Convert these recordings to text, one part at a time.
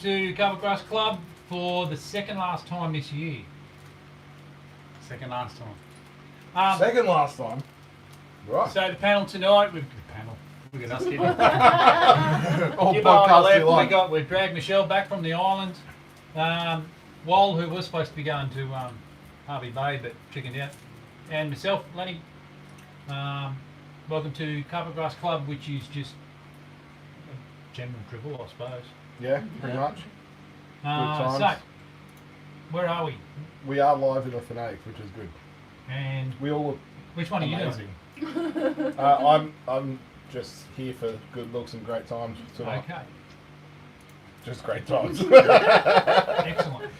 To Cover Grass Club for the second last time this year. Second last time. Second last time. Right. So the panel tonight, we've got us here. All Give on the podcasts left, you like. we've dragged Michelle back from the island. Wal, who was supposed to be going to Harvey Bay but chickened out. And myself, Lenny. Welcome to Cover Grass Club, which is just a general dribble, I suppose. Yeah, pretty much. So, times. where are we? We are live in the Fanatic, which is good. And We all look which one are you amazing. doing? I'm just here for good looks and great times tonight. Okay, Just great times. excellent.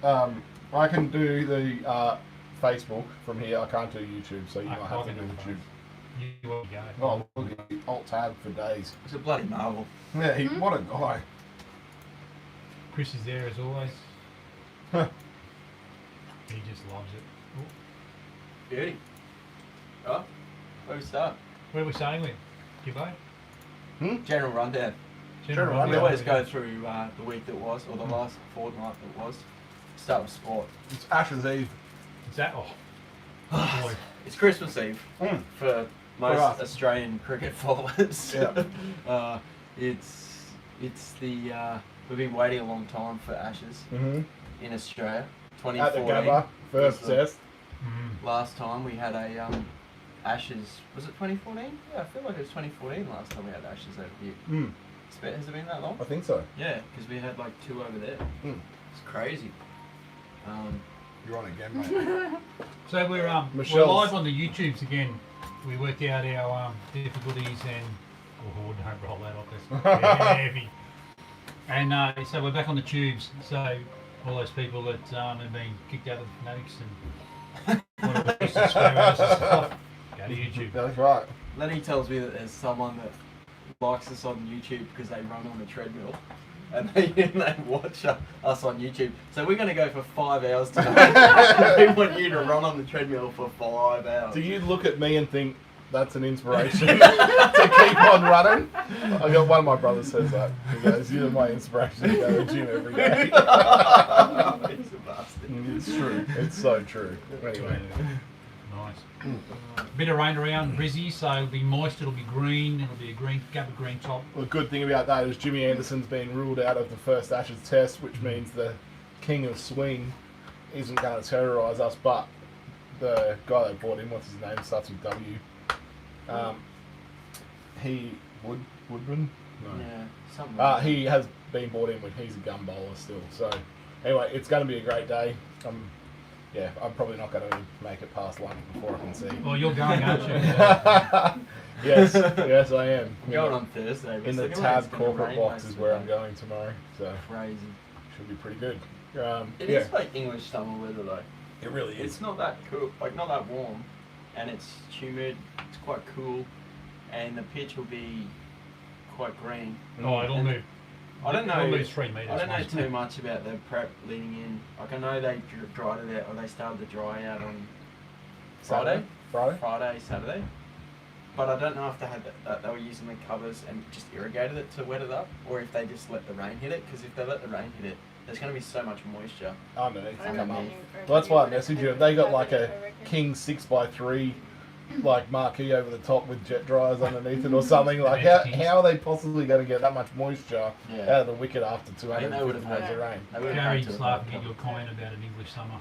I can do the Facebook from here. I can't do YouTube, so you might have to do can YouTube. You want to go? Oh, look at the alt tab for days. It's a bloody marvel. Yeah, what a guy. Chris is there as always. He just loves it. Beauty. Right, where do we start? Where are we starting with? Gibbo? General rundown. General We rundown. always go through the week that was, or the last fortnight that was. Start with sport. It's Ashes Eve. Is that? Oh boy. It's Christmas Eve for most us. Australian cricket followers. Yeah. It's the we've been waiting a long time for Ashes in Australia. At the 2014. Gabba, first was the test. Last time we had a Ashes. Was it 2014? Yeah, I feel like it was 2014 last time we had Ashes over here. Has it been that long? I think so. Yeah, because we had like 2 over there. It's crazy. You're on again, mate. So we're Michelle's- live on the YouTubes again. We worked out our difficulties and don't roll that off. That's heavy. And so we're back on the tubes. So all those people that have been kicked out of the Fanatics and want to subscribe us and stuff, go to YouTube. That's right. Lenny tells me that there's someone that likes us on YouTube because they run on the treadmill. And they watch us on YouTube. So we're going to go for 5 hours tonight. We want you to run on the treadmill for 5 hours. Do you look at me and think that's an inspiration to keep on running? I got one of my brothers says that. He goes, "You're my inspiration to go to the gym every day." He's a bastard. It's true. It's so true. Anyway. Nice. Bit of rain around Brizzy, so it'll be moist, it'll be green, it'll be a Gabba green top. The good thing about that is Jimmy Anderson's been ruled out of the first Ashes test, which means the king of swing isn't going to terrorise us, but the guy that brought in, what's his name, starts with W. Woodman? No. Yeah, something like that. He has been brought in he's a gun bowler still. So anyway, it's going to be a great day. I'm probably not going to make it past London before I can see. Well, you're going, aren't you? Yes, I am. I'm going on Thursday. In the tab corporate box is where I'm going tomorrow. So crazy. should be pretty good. It is like English summer weather though. It really is. It's not that cool, like not that warm, and it's humid. It's quite cool, and the pitch will be quite green. Oh, it'll move. I don't It'll know. lose 3 metres. I don't know too much about the prep leading in. Like I know they dried it out, or they started to dry out on Friday, Saturday. But I don't know if they had that they were using the covers and just irrigated it to wet it up, or if they just let the rain hit it. Because if they let the rain hit it, there's going to be so much moisture. Underneath to come up. Underneath. Well, that's why I messaged you. They got like a King 6x3 like marquee over the top with jet dryers underneath it or something. Like how are they possibly going to get that much moisture out of the wicket after 250 days of rain? Gary's laughing at your comment about an English summer.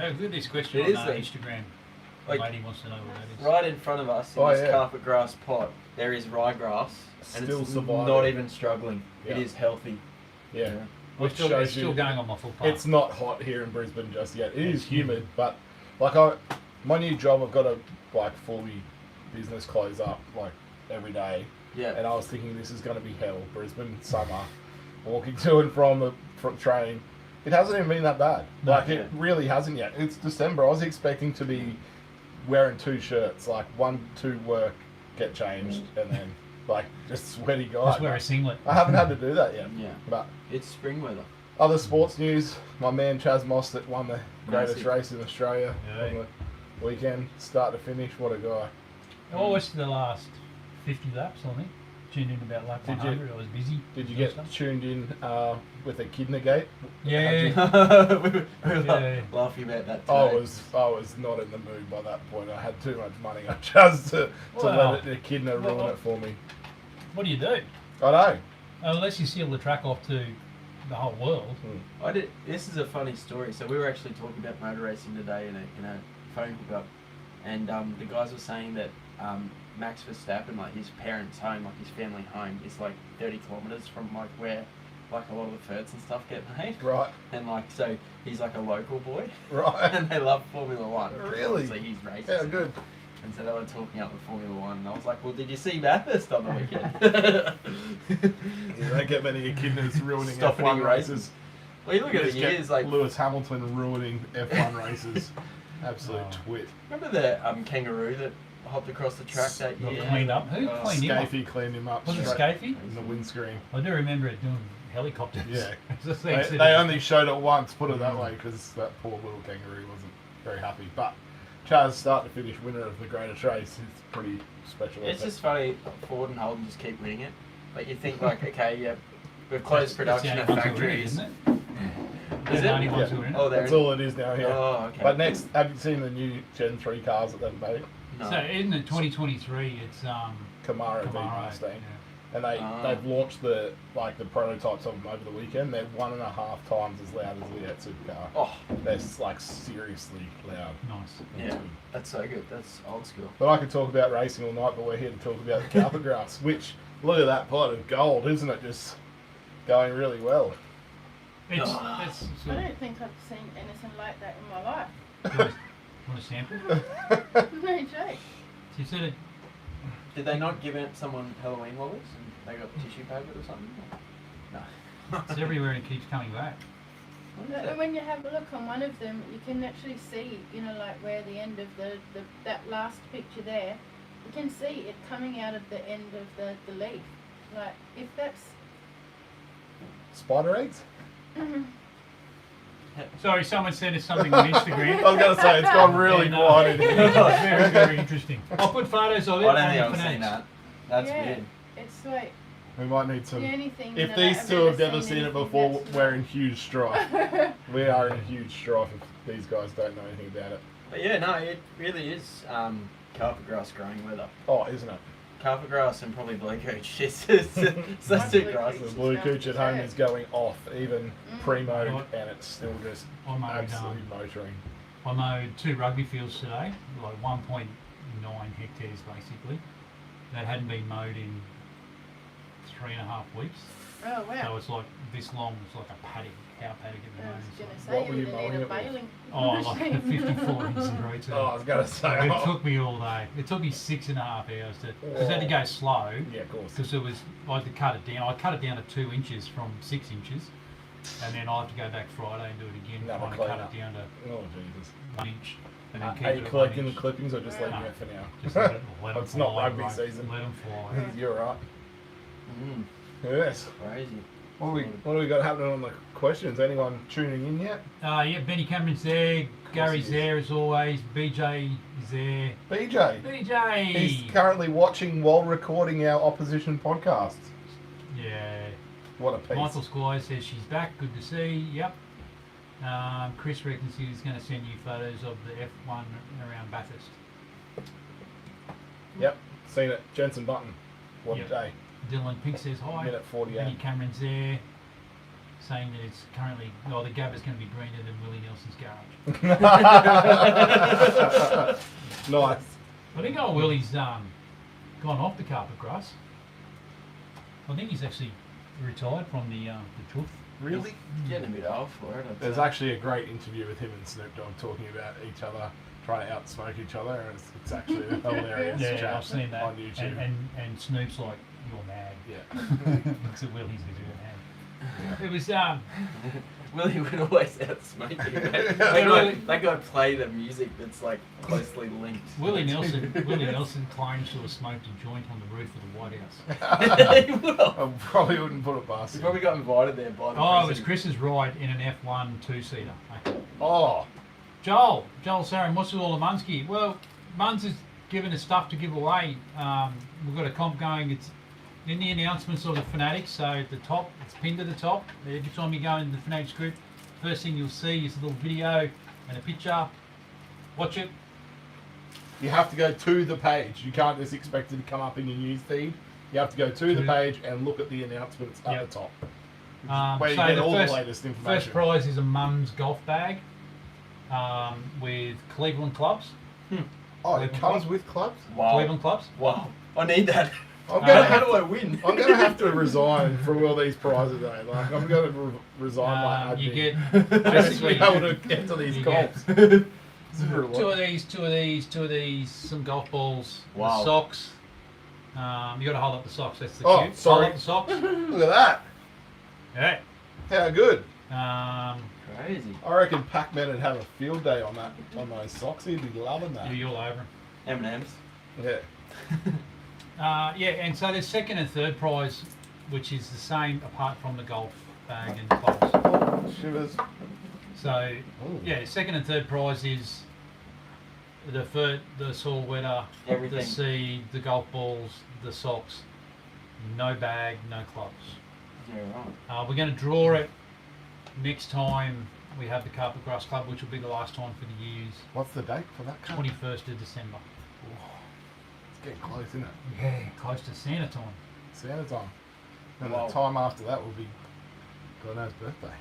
Oh, good, this question on Instagram. The lady wants to know what that is. Right in front of us in this carpet grass pot, there is ryegrass, and Still it's surviving. not even struggling. Yeah. It is healthy. Yeah. It's still going on my full part. It's not hot here in Brisbane just yet. It is humid, but like my new job, I've got to like fully business close up like every day. Yeah. And I was thinking this is going to be hell. Brisbane summer, walking to and from the train. It hasn't even been that bad. It really hasn't yet. It's December. I was expecting to be wearing 2 shirts, like 1 to work, get changed, and then like just sweaty guy. Just wear a singlet. I haven't had to do that yet. Yeah. But it's spring weather. other sports news, my man Chaz Mostert won the greatest race in Australia on the weekend, start to finish. What a guy. Always to the last 50 laps, I think. tuned in about lap Did you- 100. I was busy. Did you doing get stuff. tuned in with Echidna Gate? Yeah. we were Yeah. laughing about that today. I was not in the mood by that point. I had too much money on just to Well, let Echidna ruin well, it for me. What do you do? I know. Unless you seal the track off to the whole world. I did. This is a funny story. So we were actually talking about motor racing today in a phone hookup, and the guys were saying that Max Verstappen, like his parents' home, like his family home, is like 30 kilometers from like where like a lot of the ferts and stuff get made. Right. And like so he's like a local boy, Right. and they love Formula One. Really? So he's racing. Yeah, good. And so they were talking up the Formula One, and I was like, well, did you see Bathurst on the weekend? You don't get many Echidnas ruining Stopping F1 in races. races. Well, you look at Just the get years, like, Lewis Hamilton ruining F1 races. Absolute Oh. twit. remember the kangaroo that hopped across the track that Got year? cleaned up. Who Oh, cleaned him up? Scafey cleaned him up. Was it straight Scafey? in the windscreen. I do remember it doing helicopters. Yeah. It's the They, thing, they only showed it once, put it that way, because that poor little kangaroo wasn't very happy. But Charles start to finish winner of the greatest race. It's pretty special. It's effort. just funny, Ford and Holden just keep winning it. Like, you think, like, okay, yeah, we've closed production That's at the only ones who are in it, factories. isn't it? They're Is the it? only ones Yeah. who are in it. Oh, That's they're all it is now, yeah. Oh, okay. But next, have you seen the new Gen 3 cars that they've made? No. So isn't it 2023? It's Camaro V Camaro. Mustang. Yeah. And they've launched the prototypes of them over the weekend. They're 1.5 times as loud as the Fiat supercar. Oh, They're like seriously loud. Nice. yeah, that's so good. That's old school. But I could talk about racing all night, but we're here to talk about the carpet grass, which, look at that pot of gold, isn't it? Just going really well. It's, Oh. it's I sort of, don't think I've seen anything like that in my life. want a sample? No joke. She said it. Did they not give out someone Halloween lollies and they got tissue paper or something? No. It's everywhere and it keeps coming back. But when you have a look on one of them, you can actually see, you know, like where the end of that last picture there, you can see it coming out of the end of the leaf. Like, if that's... Spider eggs? Sorry, someone sent us something on Instagram. I was going to say, it's gone really And, quiet in it's here. very, very interesting. I'll put photos of it I don't on think the I've seen fanatics. that. That's yeah, weird. it's like We might need some... the only thing... If that these I've two ever have never seen it anything before, that's we're like- in huge strife. We are in huge strife if these guys don't know anything about it. But yeah, no, it really is carpet grass growing weather. Oh, isn't it? Carpet grass and probably blue coach. It's those two Blue grasses. The It's blue going cooch at home to is going off, even pre-mowed, Right. and it's still just I mowed, absolutely motoring. I mowed 2 rugby fields today, like 1.9 hectares basically, that hadn't been mowed in 3.5 weeks. Oh, So wow. it's like this long. It's like a paddock, cow paddock at the I moment. was going to What say, were you you would mowing need a it with? baling Oh, like a machine. 54 inch zero turn. Oh, I was going to say. It took me all day. It took me 6.5 hours to, because I had to go slow, Yeah, of course. because it was, I had to cut it down. I cut it down to 2 inches from 6 inches, and then I have to go back Friday and do it again, Another trying to cut clean-up. it down to Oh, Jesus. 1 inch, and then keep Are it you at 1 collecting the inch. clippings or just leaving No. it for now? Just let it, let 'em It's not fly, rugby right? season. Let them fly. You're right. Mm, Yes. crazy. What do we got happening on the questions? Anyone tuning in yet? Yeah, Benny Cameron's there, Gary's he is. there as always, BJ is there. BJ. BJ! He's currently watching while recording our opposition podcast. Yeah. What a piece. Michael Squire says she's back. Good to see. Yep. Chris reckons he's going to send you photos of the F1 around Bathurst. Yep, seen it. Jensen Button. What Yep. a day. Dylan Pink says hi. Minute 48. Benny Cameron's there, saying that it's currently, well, the Gabba's going to be greener than Willie Nelson's garage. Nice. I think old Willie's gone off the carpet grass. I think he's actually retired from the truth. Really? Getting a bit old for it. I'd There's say. actually a great interview with him and Snoop Dogg talking about each other, trying to outsmoke each other, and it's actually a hilarious Yeah, chat I've seen that. on YouTube. And Snoop's like, you're mad. Yeah. Looks at Willie's as you're mad. It was Willie would always outsmoke you. Really? They go play the music that's like closely linked. Willie Nelson claims to have smoked a joint on the roof of the White House. He will. I probably wouldn't put it past He him. probably got invited there by the Oh, it was president. Chris's ride in an F1 2-seater. Oh, Joel Sarin, what's with all the Munski? Well, Muns has given us stuff to give away. We've got a comp going. in the announcements of the Fanatics, so at the top, it's pinned to the top. Every time you go into the Fanatics group, first thing you'll see is a little video and a picture. Watch it. You have to go to the page. You can't just expect it to come up in your news feed. You have to go to the page and look at the announcements at the top. Where you so get all first, the latest information. First prize is a mum's golf bag with Cleveland clubs. Oh, it comes with clubs? Wow. Cleveland clubs. Wow. I need that. I'm gonna How have do to, I win? I'm going to have to resign from all these prizes, though. Like, I'm going to resign my You admin. get Just to be basically able to get to these you golfs. two of these, some golf balls, Wow. the socks. You got to hold up the socks. That's the Oh, cue. sorry. Hold up the socks. Look at that. Yeah. How good. Crazy. I reckon Pac-Man would have a field day on that, on those socks. He'd be loving that. You're all over. M&M's. Yeah. Yeah, and so there's second and third prize, which is the same apart from the golf bag and clubs. Oh, shivers. So, Ooh. yeah, second and third prize is the soil wetter, Everything. the seed, the golf balls, the socks. No bag, no clubs. Yeah, right. We're going to draw it next time we have the Carpet Grass Club, which will be the last time for the years. What's the date for that? 21st of December. It's getting close, isn't it? Yeah, close to Santa time. Santa time. And Wow. the time after that will be God knows birthday.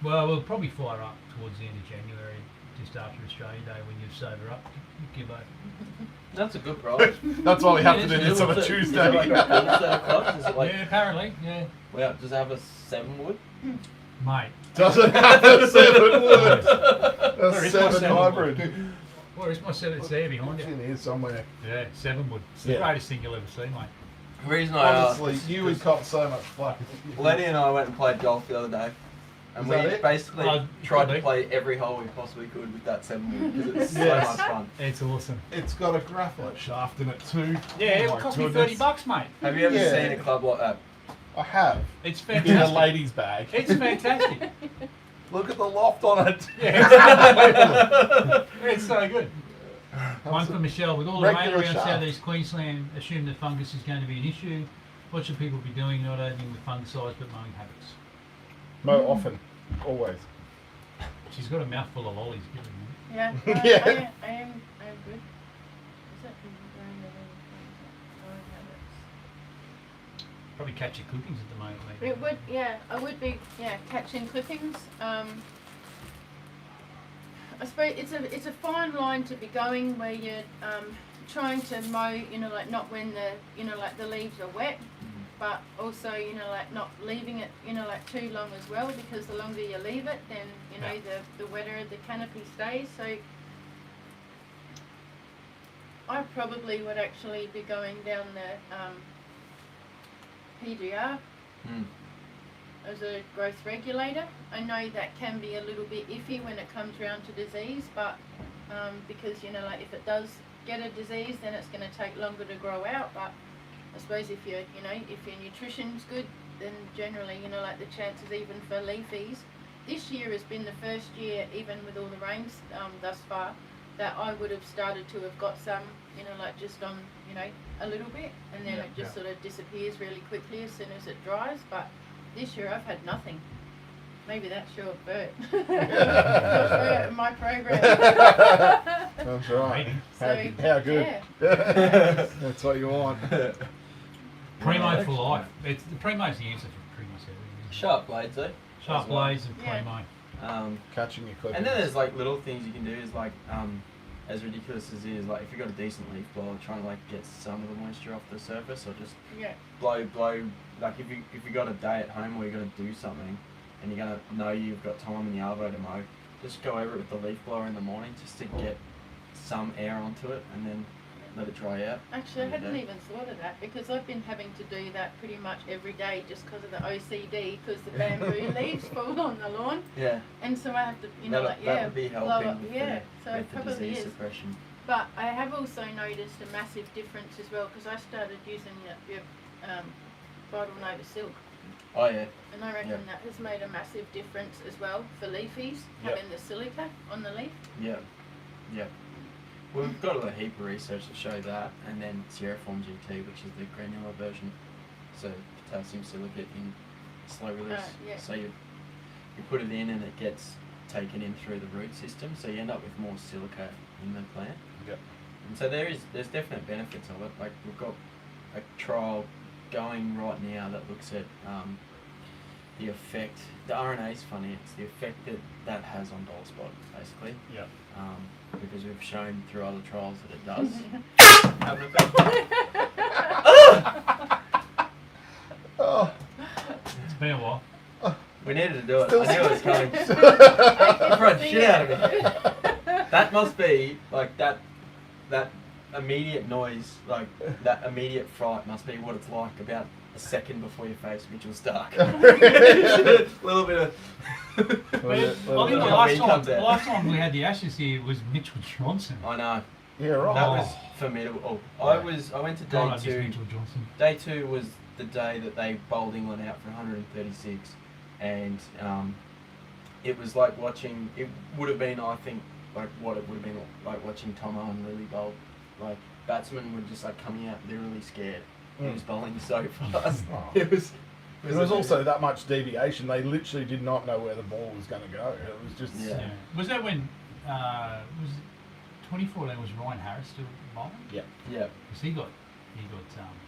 Well, we'll probably fire up towards the end of January, just after Australia Day, when you sober up. Give over. That's a good prize. That's why we have to Yeah, do it's this on a Is it Tuesday. like a full set of clubs? Is it like, Yeah, apparently, yeah. well, does it have a 7 wood? Mate, Doesn't have a 7 wood. Where A is my 7 7 hybrid. where is my set? It's there behind It's you. in here somewhere. Yeah, 7 wood. It's the Yeah. greatest thing you'll ever see, mate. The reason I asked. Honestly, you would cop so much flack. Lenny and I went and played golf the other day. And Is we that it? basically tried could to be. play every hole we possibly could with that 7 wood because it's Yes. so much fun. It's awesome. It's got a graphite shaft in it too. Yeah, Oh it'll my cost me goodness. $30, mate. Have you ever Yeah. seen a club like that? I have. It's In a fantastic. lady's bag. It's fantastic. Look at the loft on it. Yeah, it's so good. One That's for a Michelle. With all the rain regular around shaft. southeast Queensland, assume that fungus is going to be an issue. What should people be doing? Not only with fungicides, but mowing habits. Mow often. Always. She's got a mouthful of lollies. Give her a minute. Yeah, Yeah. I am good. Is that Probably catch your clippings at the moment, maybe. it would, yeah, I would be, catching clippings. I suppose it's a fine line to be going where you're trying to mow, like not when the leaves are wet, but also, like not leaving it, like too long as well, because the longer you leave it, then, the wetter the canopy stays. So I probably would actually be going down the PGR as a growth regulator. I know that can be a little bit iffy when it comes around to disease, but because like if it does get a disease, then it's going to take longer to grow out. But I suppose if your if your nutrition's good, then generally like the chances even for leafies. This year has been the first year, even with all the rains thus far, that I would have started to have got some, like just on a little bit, and then it just sort of disappears really quickly as soon as it dries. But this year I've had nothing. Maybe that's your Bert. In my program. That's right. Maybe. How good. Yeah. That's what you want. Primo for life. It's the Primo's the answer for pretty much everything. Sharp blades, though. Sharp as well. blades and Yeah. Primo. Catching your clippings. And then there's like little things you can do is like, as ridiculous as it is, like if you've got a decent leaf blower, trying to like get some of the moisture off the surface, or just Yeah. blow, like if you got a day at home where you're gonna do something, and you're gonna know you've got time in the arvo to mow, just go over it with the leaf blower in the morning, just to get some air onto it, and then let it dry out. Actually, I Every hadn't day. even thought of that, because I've been having to do that pretty much every day just because of the OCD, because the bamboo leaves fall on the lawn, Yeah, and so I have to, that would be blow helping up. with, Yeah, the, so it with the probably disease is. suppression. But I have also noticed a massive difference as well, because I started using your Vital Nova Silk, Oh yeah, and I reckon Yeah. that has made a massive difference as well for leafies, Yep. having the silica on the leaf. yeah, yeah. We've got a heap of research to show that, and then Sierra Form GT, which is the granular version. so potassium silicate in slow release. Yeah. So you put it in and it gets taken in through the root system, so you end up with more silica in the plant. Yep. And so there's definite benefits of it. Like we've got a trial going right now that looks at the effect. The RNA is funny. It's the effect that has on dull spot, basically. Yeah. Because we've shown through other trials that it does. Have an effect. Oh. It's been a while. We needed to do it. Still I knew it was coming. I Right, can shit see out of it. me. That must be like that immediate noise, like that immediate fright must be what it's like about a second before you face Mitchell Stark. A little bit of. But I think the When last he time, comes the out. last time we had the Ashes here was Mitchell Johnson. I know. Yeah, right. That Oh. was formidable. I went to day God, I miss 2. Mitchell Johnson. Day 2 was the day that they bowled England out for 136, and it was like watching. It would have been, I think, like what it would have been like watching Tahoma and Lily bowl. Like batsmen were just like coming out literally scared. He was bowling so fast. Oh. It was. There was also that much deviation. They literally did not know where the ball was going to go. It was just. Yeah. Yeah. Was that when was it 2014? Was Ryan Harris still bowling? Yeah. Yeah. Because he got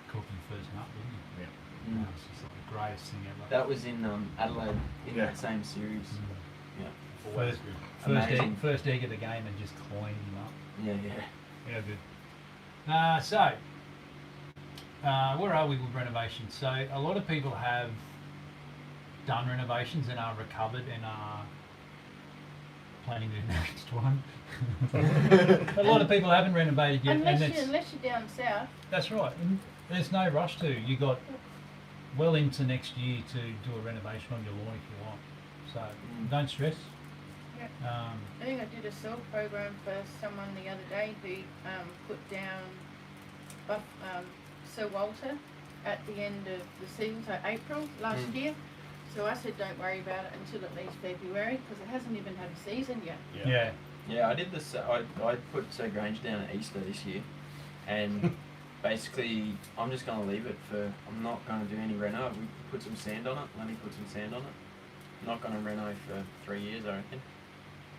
cooked in the first nut, didn't he? Yeah. Mm. That was just like the greatest thing ever. That was in Adelaide in Yeah. that same series. Mm. Yeah. Always First, good. Amazing. first egg of the game and just cleaned him up. Yeah. Yeah. Yeah, good. Where are we with renovations? So a lot of people have done renovations and are recovered and are planning the next one. A lot of people haven't renovated yet, and Unless you're down south. that's right. And there's no rush to. You got well into next year to do a renovation on your lawn if you want. So don't stress. Yeah. I think I did a soil program for someone the other day who put down Sir Walter at the end of the season, so April last year. So I said don't worry about it until at least February because it hasn't even had a season yet. Yeah. Yeah, I did this. I put Sir Grange down at Easter this year, and basically I'm just going to leave it for. I'm not going to do any reno. We put some sand on it. Let me put some sand on it. I'm not going to reno for 3 years, I reckon.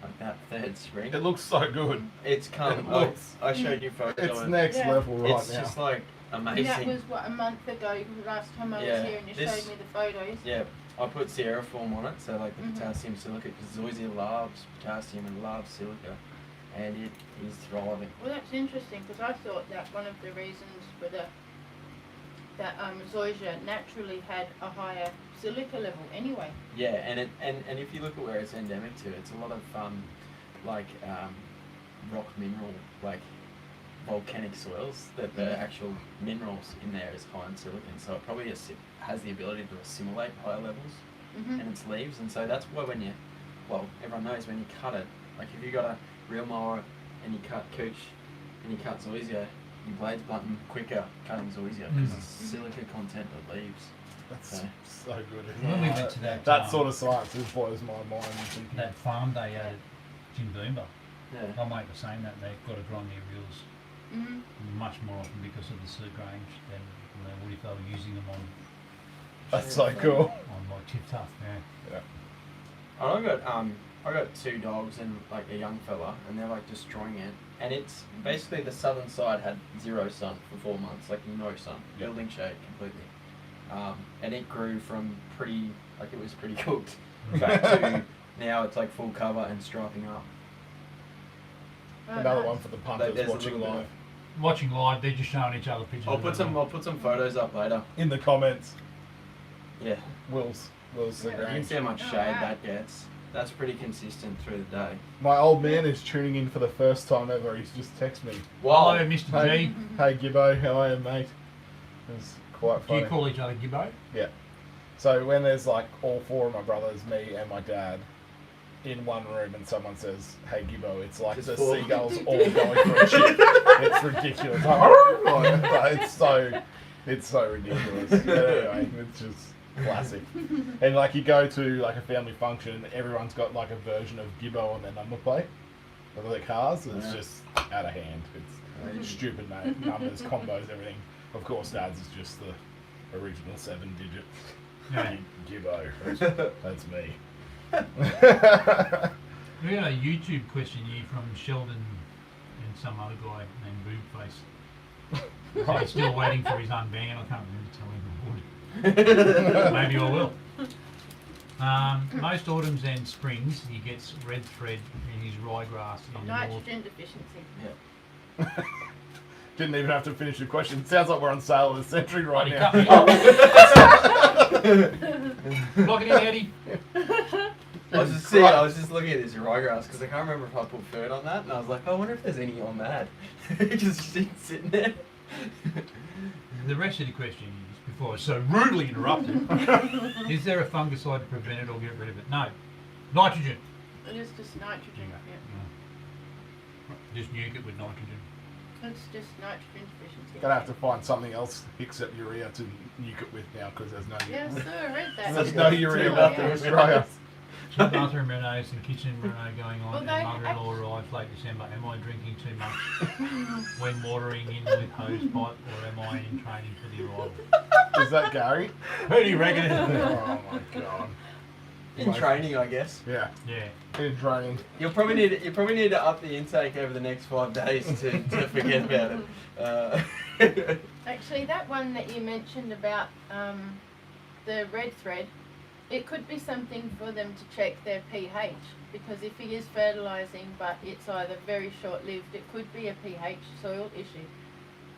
Like that third spring. It looks so good. It's come. It looks- I showed you photos. It's of it. next Yeah. level right It's now. just like amazing. And that was what a month ago. The last time I Yeah, was here, and you this- showed me the photos. Yeah, I put Sierra form on it, so like the Mhm. potassium silicate, because Zoysia loves potassium and loves silica, and it is thriving. Well, that's interesting because I thought that one of the reasons for that zoysia naturally had a higher silica level anyway. Yeah, and if you look at where it's endemic to, it's a lot of rock mineral, like volcanic soils that the actual minerals in there is high in silicon, so it probably has the ability to assimilate higher levels Mhm. in its leaves, and so that's why everyone knows when you cut it, like if you got a real mower and you cut cooch and you cut zoysia, your blades blunt quicker cutting zoysia because it's silica content of leaves. That's So- so good. Isn't When we it? went to that, that sort of science just blows my mind. Thinking, that farm day out at Jinboomba, Yeah. my mate was saying that they've got to grind their reels Mhm. much more often because of the Sir Grange than what if they were using them on That's so cool. like Tip Tough. Yeah. And I got 2 dogs and like a young fella, and they're like destroying it. And it's basically the southern side had 0 sun for 4 months, like no sun, Yeah. building shade completely. And it grew from it was pretty cooked back to now it's like full cover and striping up. Oh, Another nice. one for the Like, punters there's a watching little bit live. Watching live, they're just showing each other pictures. I'll of put it. some photos up later. In the comments, Yeah, Will's Yeah. you can Grange. see how much Oh, shade wow. that gets. That's pretty consistent through the day. My old man is tuning in for the first time ever. He's just texted me. Hello, Wow. Mr. Hey, G. hey Gibbo, how are you, mate? It's quite Do funny. you call each other Gibbo? Yeah. So when there's like all 4 of my brothers, me and my dad, in one room, and someone says, "Hey Gibbo," it's like Just the 4. seagulls all going for a chip. It's ridiculous. Like, it's so ridiculous. But anyway, it's just classic. And like you go to like a family function, everyone's got like a version of Gibbo on their number plate of their cars. It's Yeah. just out of hand. It's stupid, mate. Numbers, combos, everything. Of course, Dad's is just the original 7 digits. Yeah. Gibbo. That's me. We got a YouTube question here from Sheldon and some other guy named Boobface. So he's still waiting for his unban. I can't remember telling him. Maybe I will. Most autumns and springs, he gets red thread in his ryegrass in the north. Nitrogen deficiency. Didn't even have to finish the question. Sounds like we're on sale of the century right Bloody now. cut me off. Lock it in, Eddie. I was just looking at this ryegrass because I can't remember if I put fern on that, and I was like, I wonder if there's any on that. Just sitting there. The rest of the question is, before I was so rudely interrupted, is there a fungicide to prevent it or get rid of it? No. Nitrogen. It is just nitrogen. Yeah. Just nuke it with nitrogen. It's just nitrogen deficiency. Gonna have to find something else except urea to nuke it with now because there's no Yes, sir, I read that. there's no urea Yeah. left in Australia. Two bathroom renos and kitchen reno going on, Well, and they mother-in-law arrived late December. Am I drinking too much when watering in with hose pipe, or am I in training for the arrival? Is that Gary? Who do you reckon? Oh my god. In training, I guess. Yeah, Yeah. in training. You'll probably need to up the intake over the next 5 days to forget about it. Actually, that one that you mentioned about the red thread, it could be something for them to check their pH, because if he is fertilising but it's either very short-lived, it could be a pH soil issue.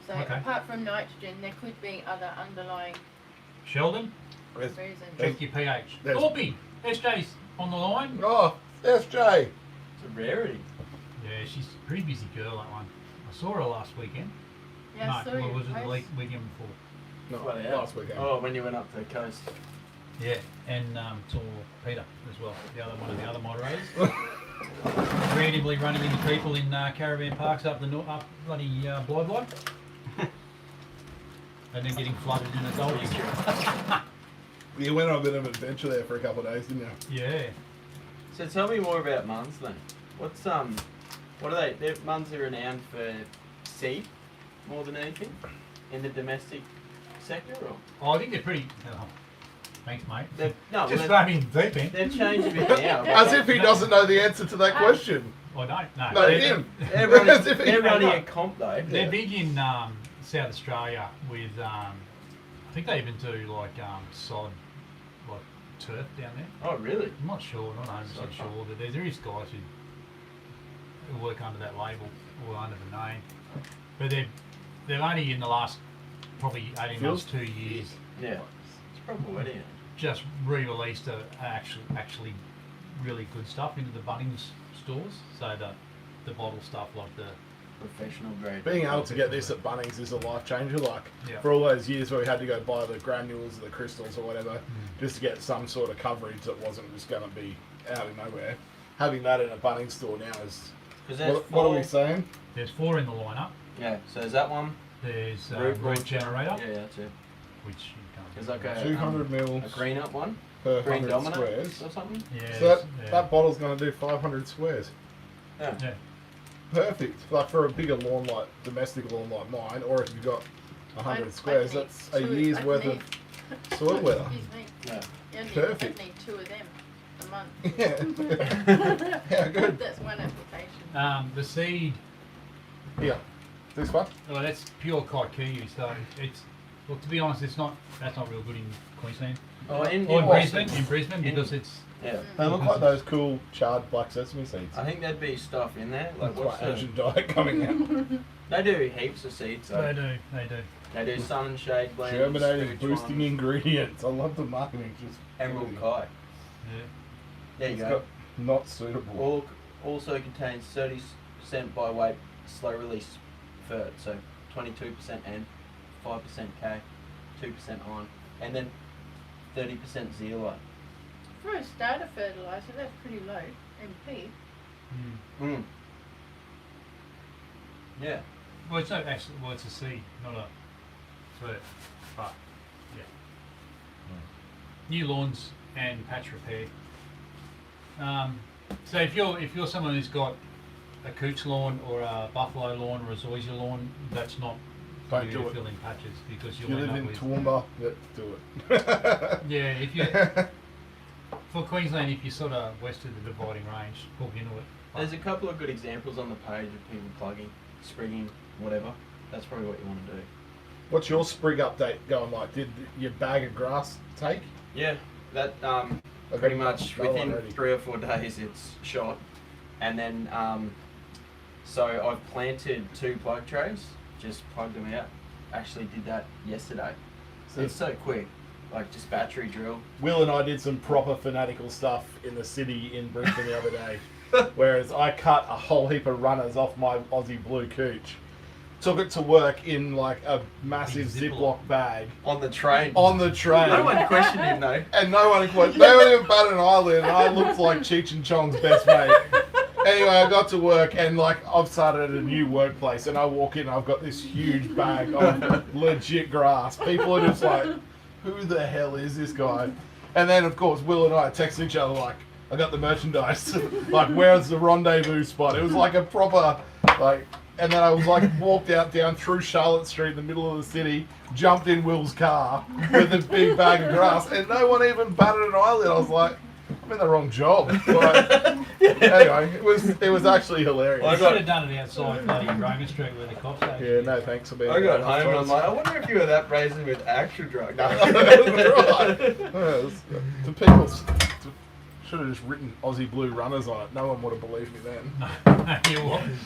So Okay. apart from nitrogen, there could be other underlying Sheldon, There's- reasons. check your pH. There's- Orby, SJ's on the line. Oh, SJ. It's a rarity. Yeah, she's a pretty busy girl, that one. I saw her last weekend. Yeah, no, so what was it, the post- weekend before? No, Well, yeah. last weekend. Oh, when you went up the coast. Yeah, and saw Peter as well, one of the other moderators. Randomly running into people in caravan parks up bloody Blythe. And then getting flooded in a goldie. You went on a bit of an adventure there for a couple of days, didn't you? Yeah. So tell me more about Muns then. What are they? Muns are renowned for seed more than anything in the domestic sector, or Oh, I think they're pretty. Oh, thanks, mate. they've I mean, deep in. they've changed a bit now. As if he doesn't know the answer to that question. I don't. No. No, him. They're As if he- running a comp though. They're big in South Australia with. I think they even do like sod, like turf down there. Oh really? I'm not sure, not 100% sure, but there is guys who work under that label or under the name. But they've only in the last probably 18 months, 2 years, Yeah. It's probably what it is. just re-released actually really good stuff into the Bunnings stores. So the bottle stuff like the Professional grade. Being able to get this at Bunnings is a life changer. Like, Yeah. for all those years where we had to go buy the granules or the crystals or whatever, just to get some sort of coverage that wasn't just going to be out of nowhere. Having that in a Bunnings store now is... 'Cause there's What are we four- saying? there's 4 in the lineup. Yeah. So is that one? There's Root root generator, Yeah, that's it. which you can't. There's like a 200 a mils green up one, per green 100 dominant squares. or something. Yeah, So that bottle's going to do 500 squares. Yeah. yeah. Perfect. Like for a bigger lawn like domestic lawn like mine, or if you've got 100 squares, I'd need that's a two- year's I'd worth need- of soil weather. Excuse me. Yeah. Perfect. I'd need 2 of them a month. Yeah. Yeah, good. That's one application. The seed, Yeah. This one? well, that's pure kikuyu, so it's, well, to be honest, that's not real good in Queensland. Oh, in Or in Boston. Brisbane, In- because it's, Yeah. They look like those cool charred black sesame seeds. I think there'd be stuff in there. Like Quite what's the, Asian diet coming out. they do heaps of seeds. they So do. they do sun and shade blends. Germinating, food boosting ones, ingredients. I love the marketing. Just Emerald Kai. Yeah. There you It's go. got not suitable. Also contains 30% by weight slow release fert, so 22% N, 5% K, 2% iron, and then 30% zeolite. For a starter fertiliser, that's pretty low. MP. Mm. Yeah. Well, it's not actually. Well, it's a seed, not a fert. But yeah. New lawns and patch repair. So if you're someone who's got a cooch lawn or a buffalo lawn or a zoysia lawn, that's not Don't you do to it. fill in patches because If you'll you end live up in with Toowoomba, do it. yeah. If you for Queensland, if you're sort of west of the dividing range, hook into it. There's a couple of good examples on the page of people plugging, sprigging, whatever. That's probably what you want to do. What's your sprig update going like? Did your bag of grass take? Yeah, that Okay, pretty much go within already. 3 or 4 days it's shot, and then so I've planted 2 plug trays, just plugged them out. Actually did that yesterday. So It's so quick, like just battery drill. Will and I did some proper fanatical stuff in the city in Brisbane the other day. Whereas I cut a whole heap of runners off my Aussie Blue Cooch, took it to work in like a massive Big Ziploc bag On the train. on the train. No one questioned him though. And no one even batted an eyelid, and I looked like Cheech and Chong's best mate. Anyway, I got to work, and like I've started at a new workplace, and I walk in, and I've got this huge bag of legit grass. People are just like, "Who the hell is this guy?" And then, of course, Will and I text each other like, "I got the merchandise. Like, where's the rendezvous spot?" It was like a proper like. And then I was like, walked out down through Charlotte Street in the middle of the city, jumped in Will's car with a big bag of grass, and no one even batted an eyelid. I was like, I'm in the wrong job. Like, anyway, it was actually hilarious. I should have done it outside bloody Roman Street where the cops are. Yeah, no thanks for being I got there. home and I'm like, I wonder if you were that brazen with actual drugs. Right. The people should have just written Aussie Blue Runners on it. No one would have believed me then.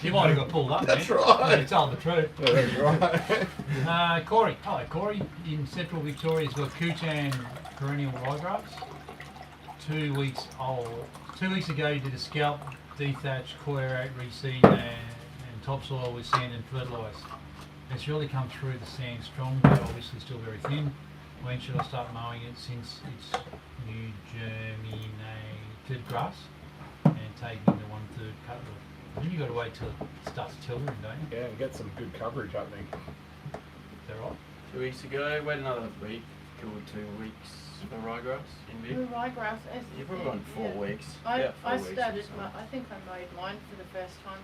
you might have got pulled up. That's man. right. You told the truth. Yeah, that's right. Corey. Hello, Corey. In central Victoria's got cooch and perennial ryegrass. 2 weeks old. 2 weeks ago, you did a scalp, dethatch, core aerate, reseed, and topsoil with sand and fertilise. It's really come through the sand strong, but obviously still very thin. When should I start mowing it since it's new germinated grass and taking the 1/3 cut off? Then you got to wait till it starts tillering, don't you? Yeah, and get some good coverage happening. Is that right? 2 weeks ago, wait another week, or 2 weeks for ryegrass in The Vic. ryegrass. You've probably gone 4 weeks. I About 4 weeks or started so. I think I mowed mine for the first time.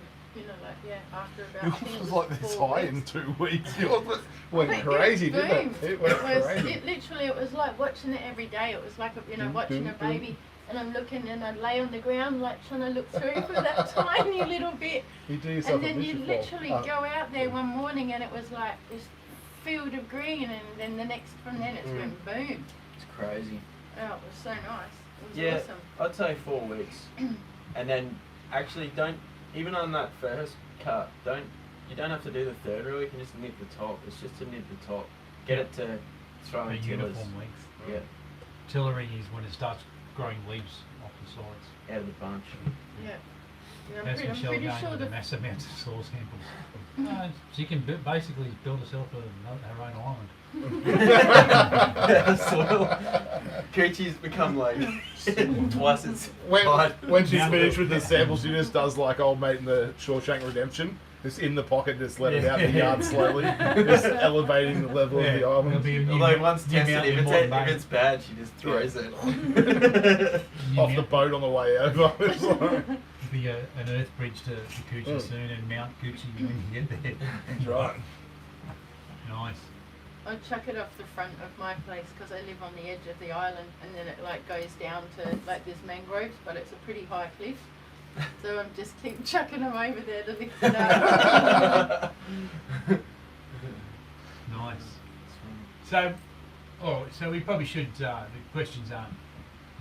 After about. I think It it was like this 4 high weeks. in 2 weeks. Yours went But crazy, boom. didn't it? It went crazy. It was like watching it every day. It was like watching a baby. And I'm looking, and I'd lay on the ground, like trying to look through for that tiny little bit. You do yourself And a then you mission literally for. go out there one morning, and it was like this field of green, and then the next from then it's went boom. It's crazy. Oh, it was so nice. It was Yeah, awesome. I'd say 4 weeks. And then actually don't, even on that first cut, you don't have to do the third row, you can just nip the top. It's just to nip the top. Get it to throw A in tillers. uniform length. Yeah, Tillering is when it starts growing leaves off the sides. out of the bunch. Yeah. Yeah, That's I'm Michelle pretty going sure with the a massive amounts of soil samples. She can basically build herself her own island. Soil. Coochie's become like twice its height. When she's Now- finished with the samples, she just does like old mate in the Shawshank Redemption. Just in the pocket, just let it out in the yard slowly, just elevating the level of the There'll island. be a new Although mount- once new tested, mount if in it's, Moreton if Bay. it's bad, she just throws it. New Off the mount- boat on the way over. It's like, be an earth bridge to Coochie soon and Mount Coochie when you get there. that's right. Nice. I chuck it off the front of my place because I live on the edge of the island, and then it like goes down to like there's mangroves, but it's a pretty high cliff. So I'm just keep chucking them over there to lift it up. Nice. So, so we probably should. The questions aren't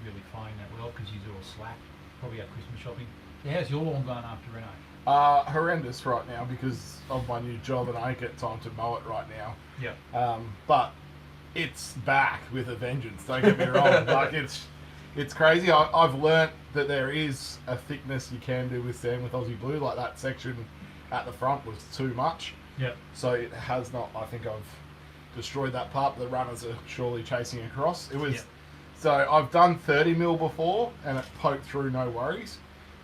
really flying that well because you're all slack. Probably our Christmas shopping. Yeah, how's your lawn going after Reno? Horrendous right now because of my new job, and I ain't get time to mow it right now. Yeah. But it's back with a vengeance. Don't get me wrong. Like it's crazy. I've learnt that there is a thickness you can do with sand with Aussie Blue. Like that section at the front was too much. Yeah. So it has not. I think I've destroyed that part. The runners are surely chasing across. It was. Yeah. So I've done 30 mil before, and it poked through, no worries.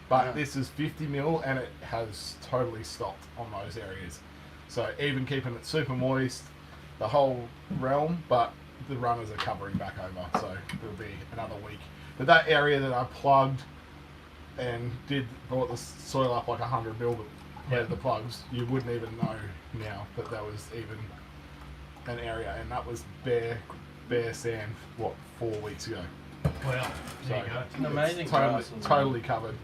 But Yeah. this is 50 mil, and it has totally stopped on those areas. So even keeping it super moist, the whole realm, but the runners are covering back over, so it'll be another week. But that area that I plugged and brought the soil up like 100 mil, but Yeah. the plugs, you wouldn't even know now that was even an area, and that was bare sand. What, 4 weeks ago? Well, there you go. It's an amazing totally, grass. totally covered.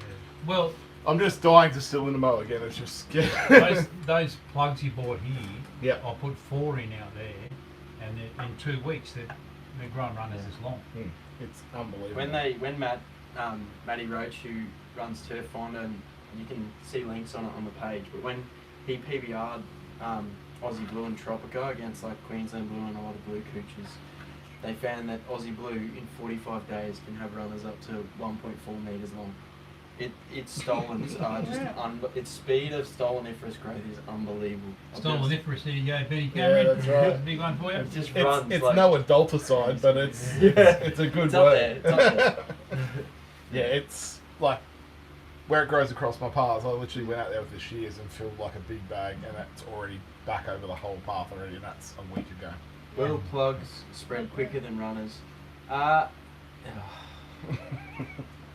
Well, I'm just dying to cylinder mow again. It's just scary. those plugs you bought here, Yeah. I put 4 in out there, and in 2 weeks they're grown runners this long. It's unbelievable. When Matty Roach, who runs Turf Finder, and you can see links on it on the page, but when he PBR'd Aussie Blue and Tropica against like Queensland Blue and a lot of blue cooches, they found that Aussie Blue in 45 days can have runners up to 1.4 metres long. Its stolens are just its speed of stoloniferous growth is unbelievable. Stoloniferous, there you go, Benny Yeah, Cameron. that's right. Big one for you. It just runs. It's like, no adulticide, but it's a good It's up word. there. It's up there. Yeah, it's like where it grows across my paths. I literally went out there with the shears and filled like a big bag, and it's already back over the whole path already, and that's a week ago. Will plugs spread quicker than runners?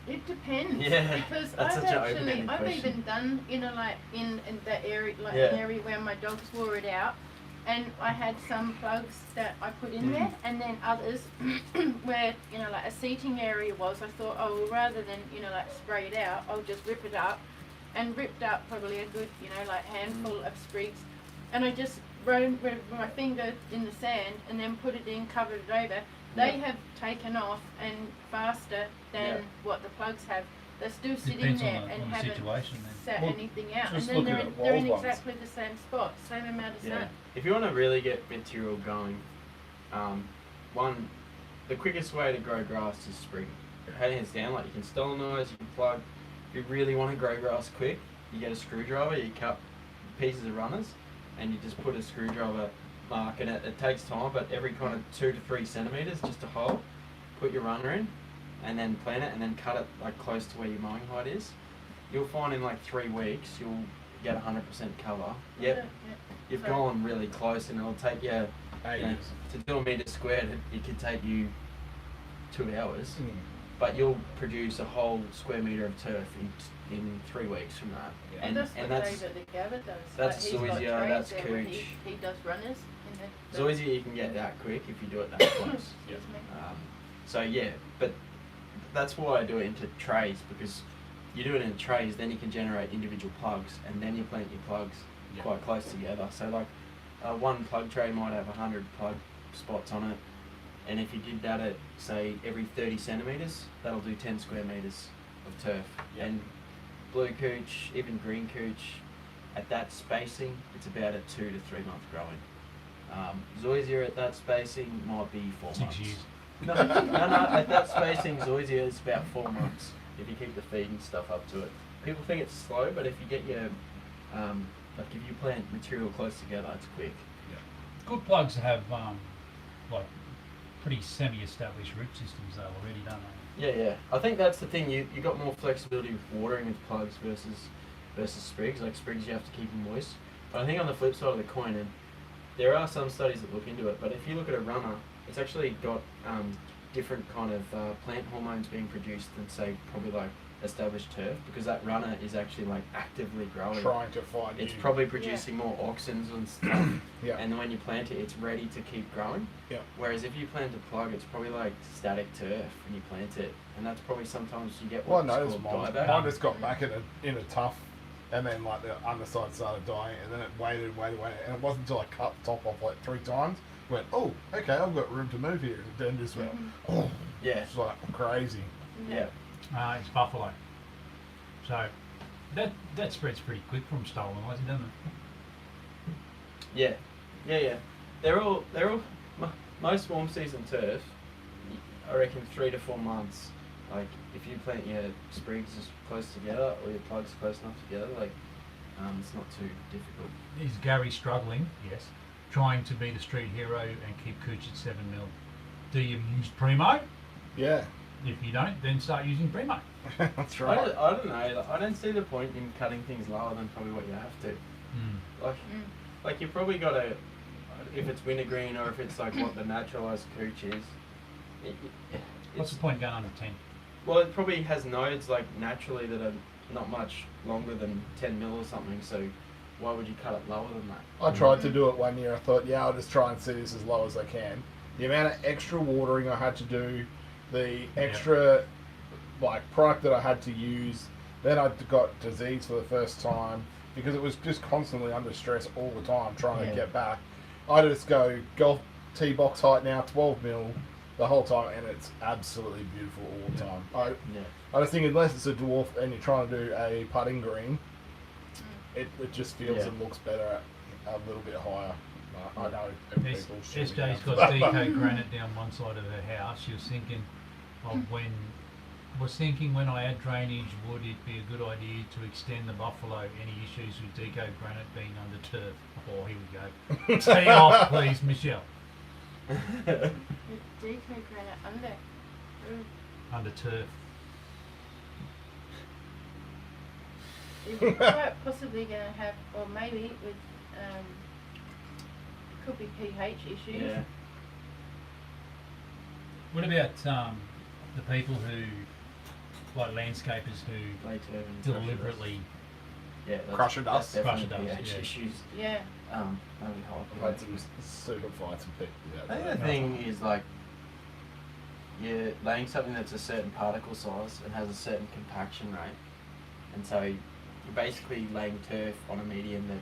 It depends. Yeah, Because that's I've such an actually, open-ended I've question. even done, like in that area, like Yeah. an area where my dogs wore it out, and I had some plugs that I put in there, and then others where, like a seating area was, I thought, oh, well, rather than, like spray it out, I'll just rip it up, and ripped up probably a good, like handful of sprigs, and I just rolled my finger in the sand, and then put it in, covered it over. They have taken off and faster than what the plugs have. They're still sitting Depends there on the and haven't situation then. sat Well, anything out. And just then look they're at in, the they're in wild ones. exactly the same spot, same amount of Yeah. sun. If you want to really get material going, the quickest way to grow grass is sprig. Hands down, like you can stolonize, you can plug. If you really want to grow grass quick, you get a screwdriver, you cut pieces of runners, and you just put a screwdriver mark, and it takes time, but every kind of 2 to 3 centimeters just a hole. Put your runner in, and then plant it, and then cut it like close to where your mowing height is. You'll find in like 3 weeks you'll get 100% cover. Yep, Yeah. you've So- gone really close, and it'll take you. To do a metre squared, it could take you 2 hours, but you'll produce a whole square metre of turf in 3 weeks from that. Yeah. And that's what that's David the Gabba does. that's Like, he's got Zoysia, trays that's there where Cooch. He does runners. In the, Zoysia you can get that quick if you do it that close. Excuse me. So yeah, but that's why I do it into trays, because you do it in trays, then you can generate individual plugs, and then you plant your plugs quite close together. So like one plug tray might have 100 plug spots on it, and if you did that at say every 30 centimeters, that'll do 10 square meters of turf. Yeah. And blue cooch, even green cooch, at that spacing, it's about a 2 to 3 month growing. Zoysia at that spacing might be 4 months. 6 years. No, at that spacing, Zoysia is about 4 months if you keep the feed and stuff up to it. People think it's slow, but if you get your, like if you plant material close together, it's quick. Good plugs have like pretty semi-established root systems though already, don't they? Yeah. I think that's the thing. You got more flexibility with watering with plugs versus sprigs. Like sprigs, you have to keep them moist. But I think on the flip side of the coin, and there are some studies that look into it, but if you look at a runner, it's actually got different kind of plant hormones being produced than say probably like established turf, because that runner is actually like actively growing. Trying to find It's you. probably producing more auxins and stuff. Yeah. And then when you plant it, it's ready to keep growing. Yeah. Whereas if you plant a plug, it's probably like static turf when you plant it, and that's probably sometimes you get Well, I what's noticed called mine. dieback. Mine just got back in a tough, and then like the underside started dying, and then it waited, and it wasn't until I cut the top off like 3 times. Went, oh, okay, I've got room to move here, and then just went, oh, Yeah. it's like crazy. Yeah. It's buffalo. So that spreads pretty quick from stolen, doesn't it? Yeah. They're all most warm season turf. I reckon 3 to 4 months. Like if you plant your sprigs just close together or your plugs close enough together, like it's not too difficult. Is Gary struggling? Yes. Trying to be the street hero and keep cooch at 7 mil. Do you use Primo? Yeah, If you don't, then start using Primo. that's I right. don't know. I don't see the point in cutting things lower than probably what you have to. Like you probably got to, if it's wintergreen or if it's like what the naturalised cooch is. What's the point going under 10? Well, it probably has nodes like naturally that are not much longer than 10 mil or something. So why would you cut it lower than that? I tried to do it one year. I thought, yeah, I'll just try and see this as low as I can. The amount of extra watering I had to do, the extra like product that I had to use. Then I got disease for the first time because it was just constantly under stress all the time trying to get back. I just go golf tee box height now, 12 mil the whole time, and it's absolutely beautiful all the time. I just think unless it's a dwarf and you're trying to do a putting green, it just feels and looks better a little bit higher. I know people SJ's got deco granite down one side of her house. She was thinking of when I add drainage, would it be a good idea to extend the buffalo? Any issues with deco granite being under turf? Oh, here we go. Stay off, please, Michelle. Deco granite under. Under turf. You're quite possibly going to have, or maybe with, could be pH issues. Yeah. What about the people who, like landscapers who deliberately crusher dust? That's Crusher definitely dust, pH yeah. issues. Yeah. Maybe I've had some super fights and pick. I think the thing is like, you're laying something that's a certain particle size and has a certain compaction rate, and so you're basically laying turf on a medium that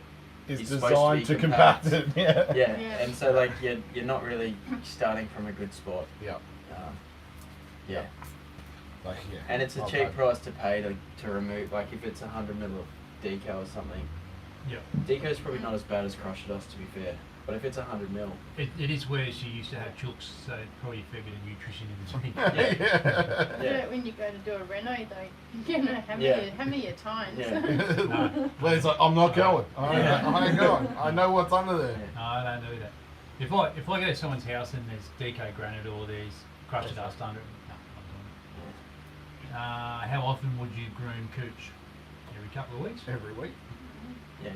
is supposed designed to to be compact it. yeah, and so like you're not really starting from a good spot. Yeah. Yeah. Like, And it's a cheap price to pay to remove, like if it's 100 mil of deco or something. Yeah. Deco is probably not as bad as crusher dust, to be fair. But if it's 100 mil, It is where she used to have chooks, so probably a fair bit of nutrition in the yeah. When you go to do a reno, though, you know, how many your tines? Yeah. No. But it's like, I'm not going. I ain't going. I know what's under there. No, I don't do that. If I go to someone's house and there's deco granite or there's crushed dust under it, no, I'm not doing it. How often would you groom cooch? Every couple of weeks? Every week. Yeah,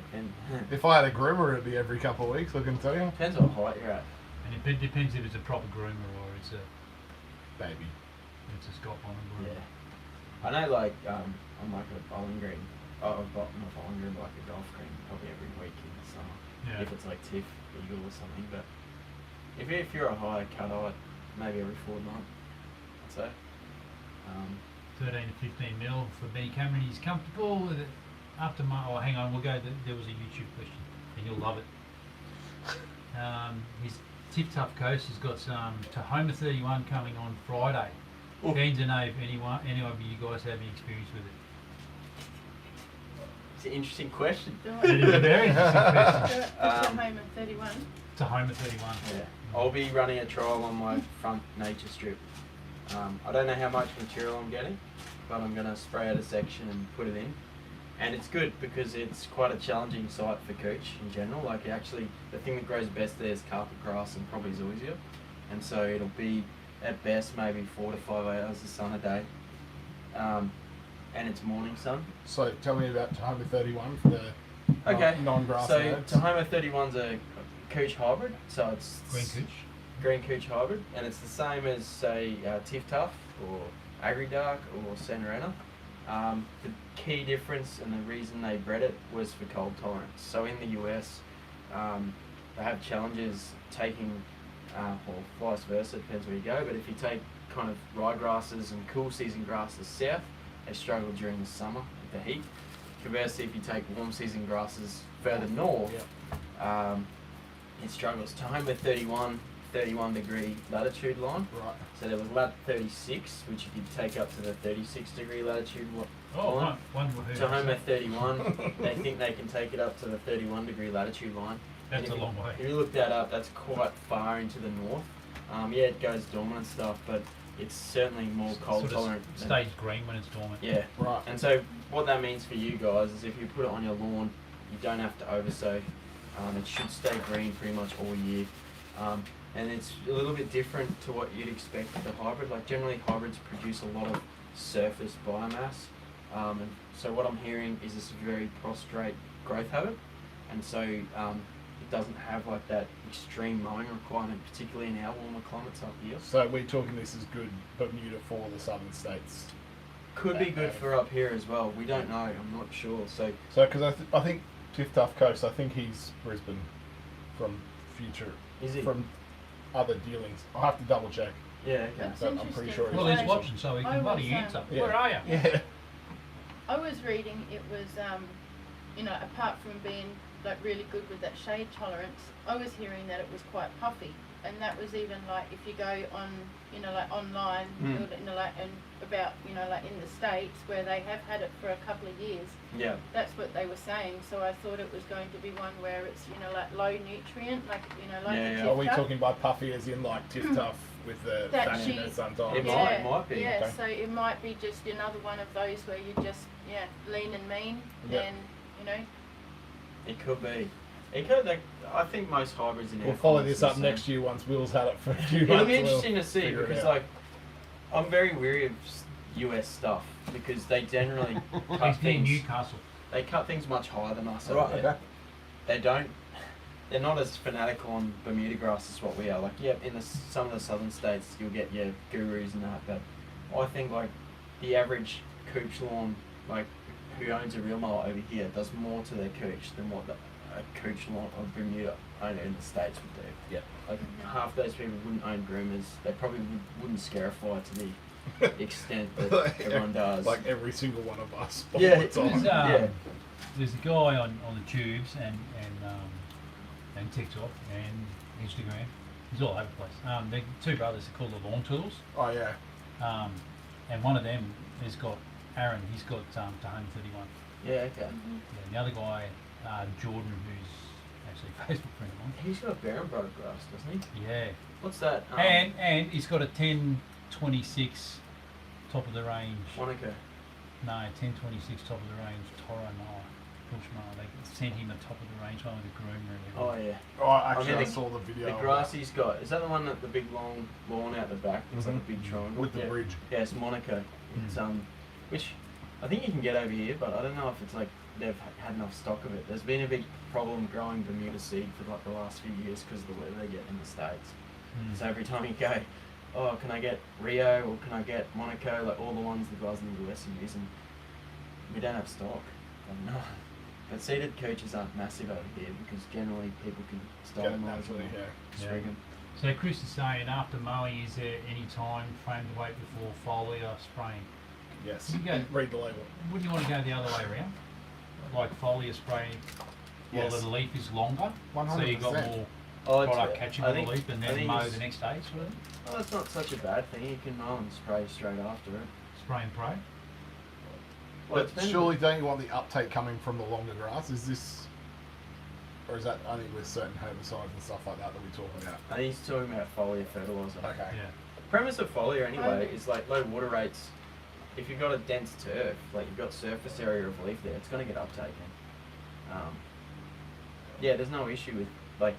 If I had a groomer, it'd be every couple of weeks, I can tell you. depends what height you're at. And it depends if it's a proper groomer or it's a Baby. Scott Bonham groomer. Yeah. I know, like, on like a bowling green, I've got my bowling green, like a golf green, probably every week in the summer. Yeah. If it's like Tiff, Eagle or something. But if you're a higher cut height, maybe every fortnight, I'd say. 13 to 15 mil for Benny Cameron. He's comfortable with it. After hang on, we'll go. There was a YouTube question, and you'll love it. His Tip Tough Coast has got some Tahoma 31 coming on Friday. Keen to know if any of you guys have any experience with it. It's an interesting question. It is a very interesting question. Tahoma 31. Tahoma 31. Yeah. I'll be running a trial on my front nature strip. I don't know how much material I'm getting, but I'm going to spray out a section and put it in. And it's good because it's quite a challenging site for cooch in general. Like actually, the thing that grows best there is carpet grass and probably zoysia. And so it'll be at best maybe 4 to 5 hours of sun a day. And it's morning sun. So tell me about Tahoma 31 for the non-grass So nerds. Tahoma 31's a cooch hybrid. So it's Green cooch. green cooch hybrid, and it's the same as say Tiff Tough or Agri Dark or Sanarena. The key difference and the reason they bred it was for cold tolerance. So in the US, they have challenges taking, or vice versa, depends where you go, but if you take kind of ryegrasses and cool season grasses south, they struggle during the summer with the heat. Conversely, if you take warm season grasses further north, it struggles. Tahoma 31 degree latitude line. Right. So there was lat 36, which you could take up to the 36 degree latitude line. One Tahoma 31, they think they can take it up to the 31 degree latitude line. That's a long way. If you look that up, that's quite far into the north. Yeah, it goes dormant and stuff, but it's certainly more cold tolerant. Stays green when it's dormant. Yeah. Right. And so what that means for you guys is if you put it on your lawn, you don't have to oversow. It should stay green pretty much all year. And it's a little bit different to what you'd expect with a hybrid. Like generally hybrids produce a lot of surface biomass. And so what I'm hearing is this very prostrate growth habit. And so it doesn't have like that extreme mowing requirement, particularly in our warmer climates up here. So we're talking this is good Bermuda for the southern states. Could be good for up here as well. We don't know. I'm not sure. So because I think Tiff Tough Coast. I think he's Brisbane from future. Is he? From other dealings? I'll have to double check. Yeah, okay. That's But I'm pretty interesting. sure he's Well, he's Right. watching, so he I can was, bloody answer. Yeah. Where are you? Yeah. I was reading it was, you know, apart from being like really good with that shade tolerance, I was hearing that it was quite puffy, and that was even like if you go on, you know, like online, you know, like and about, you know, like in the States where they have had it for a couple of years. Yeah. That's what they were saying. So I thought it was going to be one where it's, you know, like low nutrient, like, you know, like Yeah, the yeah. Tiff Are we Tough. talking by puffy as in like Tiff Tough with the That fattiness she- sometimes? It Yeah, might be. Yeah, Okay. so it might be just another one of those where you just, yeah, lean and mean, Yeah. and, you know. It could be. It could. Like, I think most hybrids in We'll air follow climates this are up the next same. year once Will's had it for a few It'll months. be interesting we'll to see figure it because, out. like, I'm very weary of US stuff because they generally cut He's near things. Newcastle. They cut things much higher than us. Right, over there. okay. They don't. They're not as fanatical on Bermuda grass as what we are. Like, yeah, in some of the southern states, you'll get your gurus and that. But I think like the average cooch lawn, like who owns a real mower over here, does more to their cooch than what a cooch lawn of Bermuda owner in the states would do. Yeah. Like half those people wouldn't own groomers. They probably wouldn't scarify to the extent that everyone does. Like every single one of us. All Yeah, the time. There's, Yeah. there's a guy on the tubes and TikTok and Instagram. He's all over the place. They're two brothers. They're called the Lawn Tools. Oh yeah. And one of them has got Aaron. He's got Tahoma 31. yeah, okay. Yeah, and the other guy, Jordan, who's actually a Facebook friend of mine. He's got Baron Brother grass, doesn't he? Yeah. What's that? And he's got a 1026 top of the range. Monaco. No, 1026 top of the range Tahoma push mower. They sent him a top of the range one with a groomer and Oh everything. yeah. Oh, actually, I I mean, saw the video. The of grass that. he's got, is that the one that the big long lawn out the back? It's like a big triangle. With the yeah. bridge. Yeah, it's Monaco. It's which I think you can get over here, but I don't know if it's like they've had enough stock of it. There's been a big problem growing Bermuda seed for like the last few years because of the weather they get in the States. So every time you go, oh, can I get Rio or can I get Monaco? Like all the ones the guys in the US are using, we don't have stock. No. But seeded coaches aren't massive over here because generally people can style Get it them naturally, or yeah. sprig them. So Chris is saying after mowing, is there any time frame to wait before foliar spraying? Yes. You go- Read the label. Wouldn't you want to go the other way around? Like foliar spraying while Yes. the leaf is longer? So you got 100%. more Oh, product catching I on the think- leaf and I then think mow it's- the next day sort of thing? Oh, it's not such a bad thing. You can mow and spray straight after it. Spray and pray? Well, it But depends. surely don't you want the uptake coming from the longer grass? Is this, or is that only with certain herbicides and stuff like that that we're talking about? I think he's talking about foliar fertilizer. Okay. Yeah. Premise of foliar anyway is like low water rates. If you've got a dense turf, like you've got surface area of leaf there, it's going to get uptaken. Yeah, there's no issue with like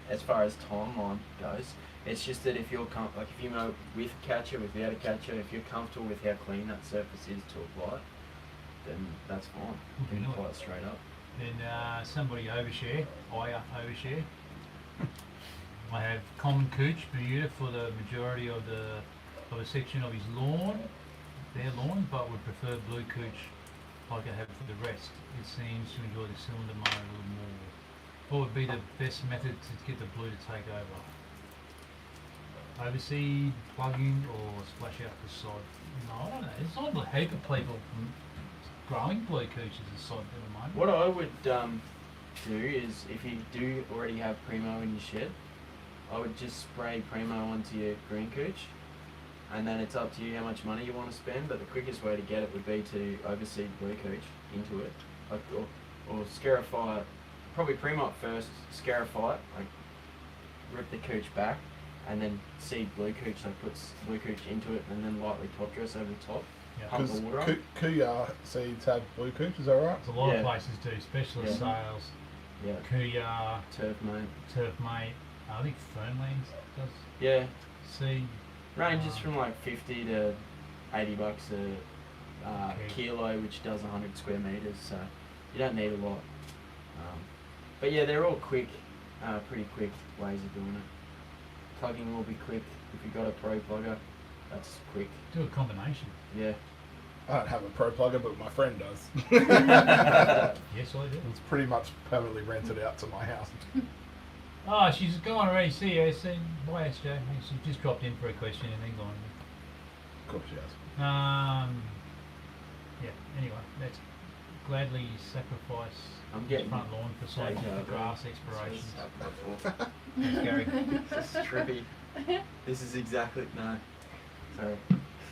as far as timeline goes. It's just that if you're like if you mow with a catcher, without a catcher, if you're comfortable with how clean that surface is to apply, then that's fine. You Okay, can no. apply it straight up. Then somebody overshare, I overshare. I have common cooch Bermuda for the majority of a section of his lawn, their lawn, but would prefer blue cooch like I have for the rest. It seems to enjoy the cylinder mower a little more. What would be the best method to get the blue to take over? Overseed, plug-in, or splash out the sod? No, I don't know. It's not a heap of people growing blue cooch as a sod at the moment. What I would do is, if you do already have Primo in your shed, I would just spray Primo onto your green cooch, and then it's up to you how much money you want to spend. But the quickest way to get it would be to overseed blue cooch into it, like or scarify it. Probably Primo it first, scarify it, like rip the cooch back, and then seed blue cooch. So put blue cooch into it, and then lightly top dress over the top. Yeah. Pump the water on. Kuya seeds have blue cooch, is that right? A lot Yeah. of places do, specialist Yeah. sales, Yeah, Kuya, turf mate. Turfmate, I think Fernlands does Yeah, seed. ranges from like 50 to $80 a Okay. kilo, which does 100 square meters. So you don't need a lot. But yeah, they're all quick, pretty quick ways of doing it. Plugging will be quick. If you've got a pro plugger, that's quick. Do a combination. Yeah. I don't have a pro plugger, but my friend does. Yes, I do. It's pretty much permanently rented out to my house. Oh, she's gone already. See you. Bye, SJ. She just dropped in for a question and then gone. Of course she has. Yeah. Anyway, let's gladly sacrifice I'm the getting front lawn for scientific grass exploration. This Thanks, Gary. is trippy. This is exactly no. Sorry.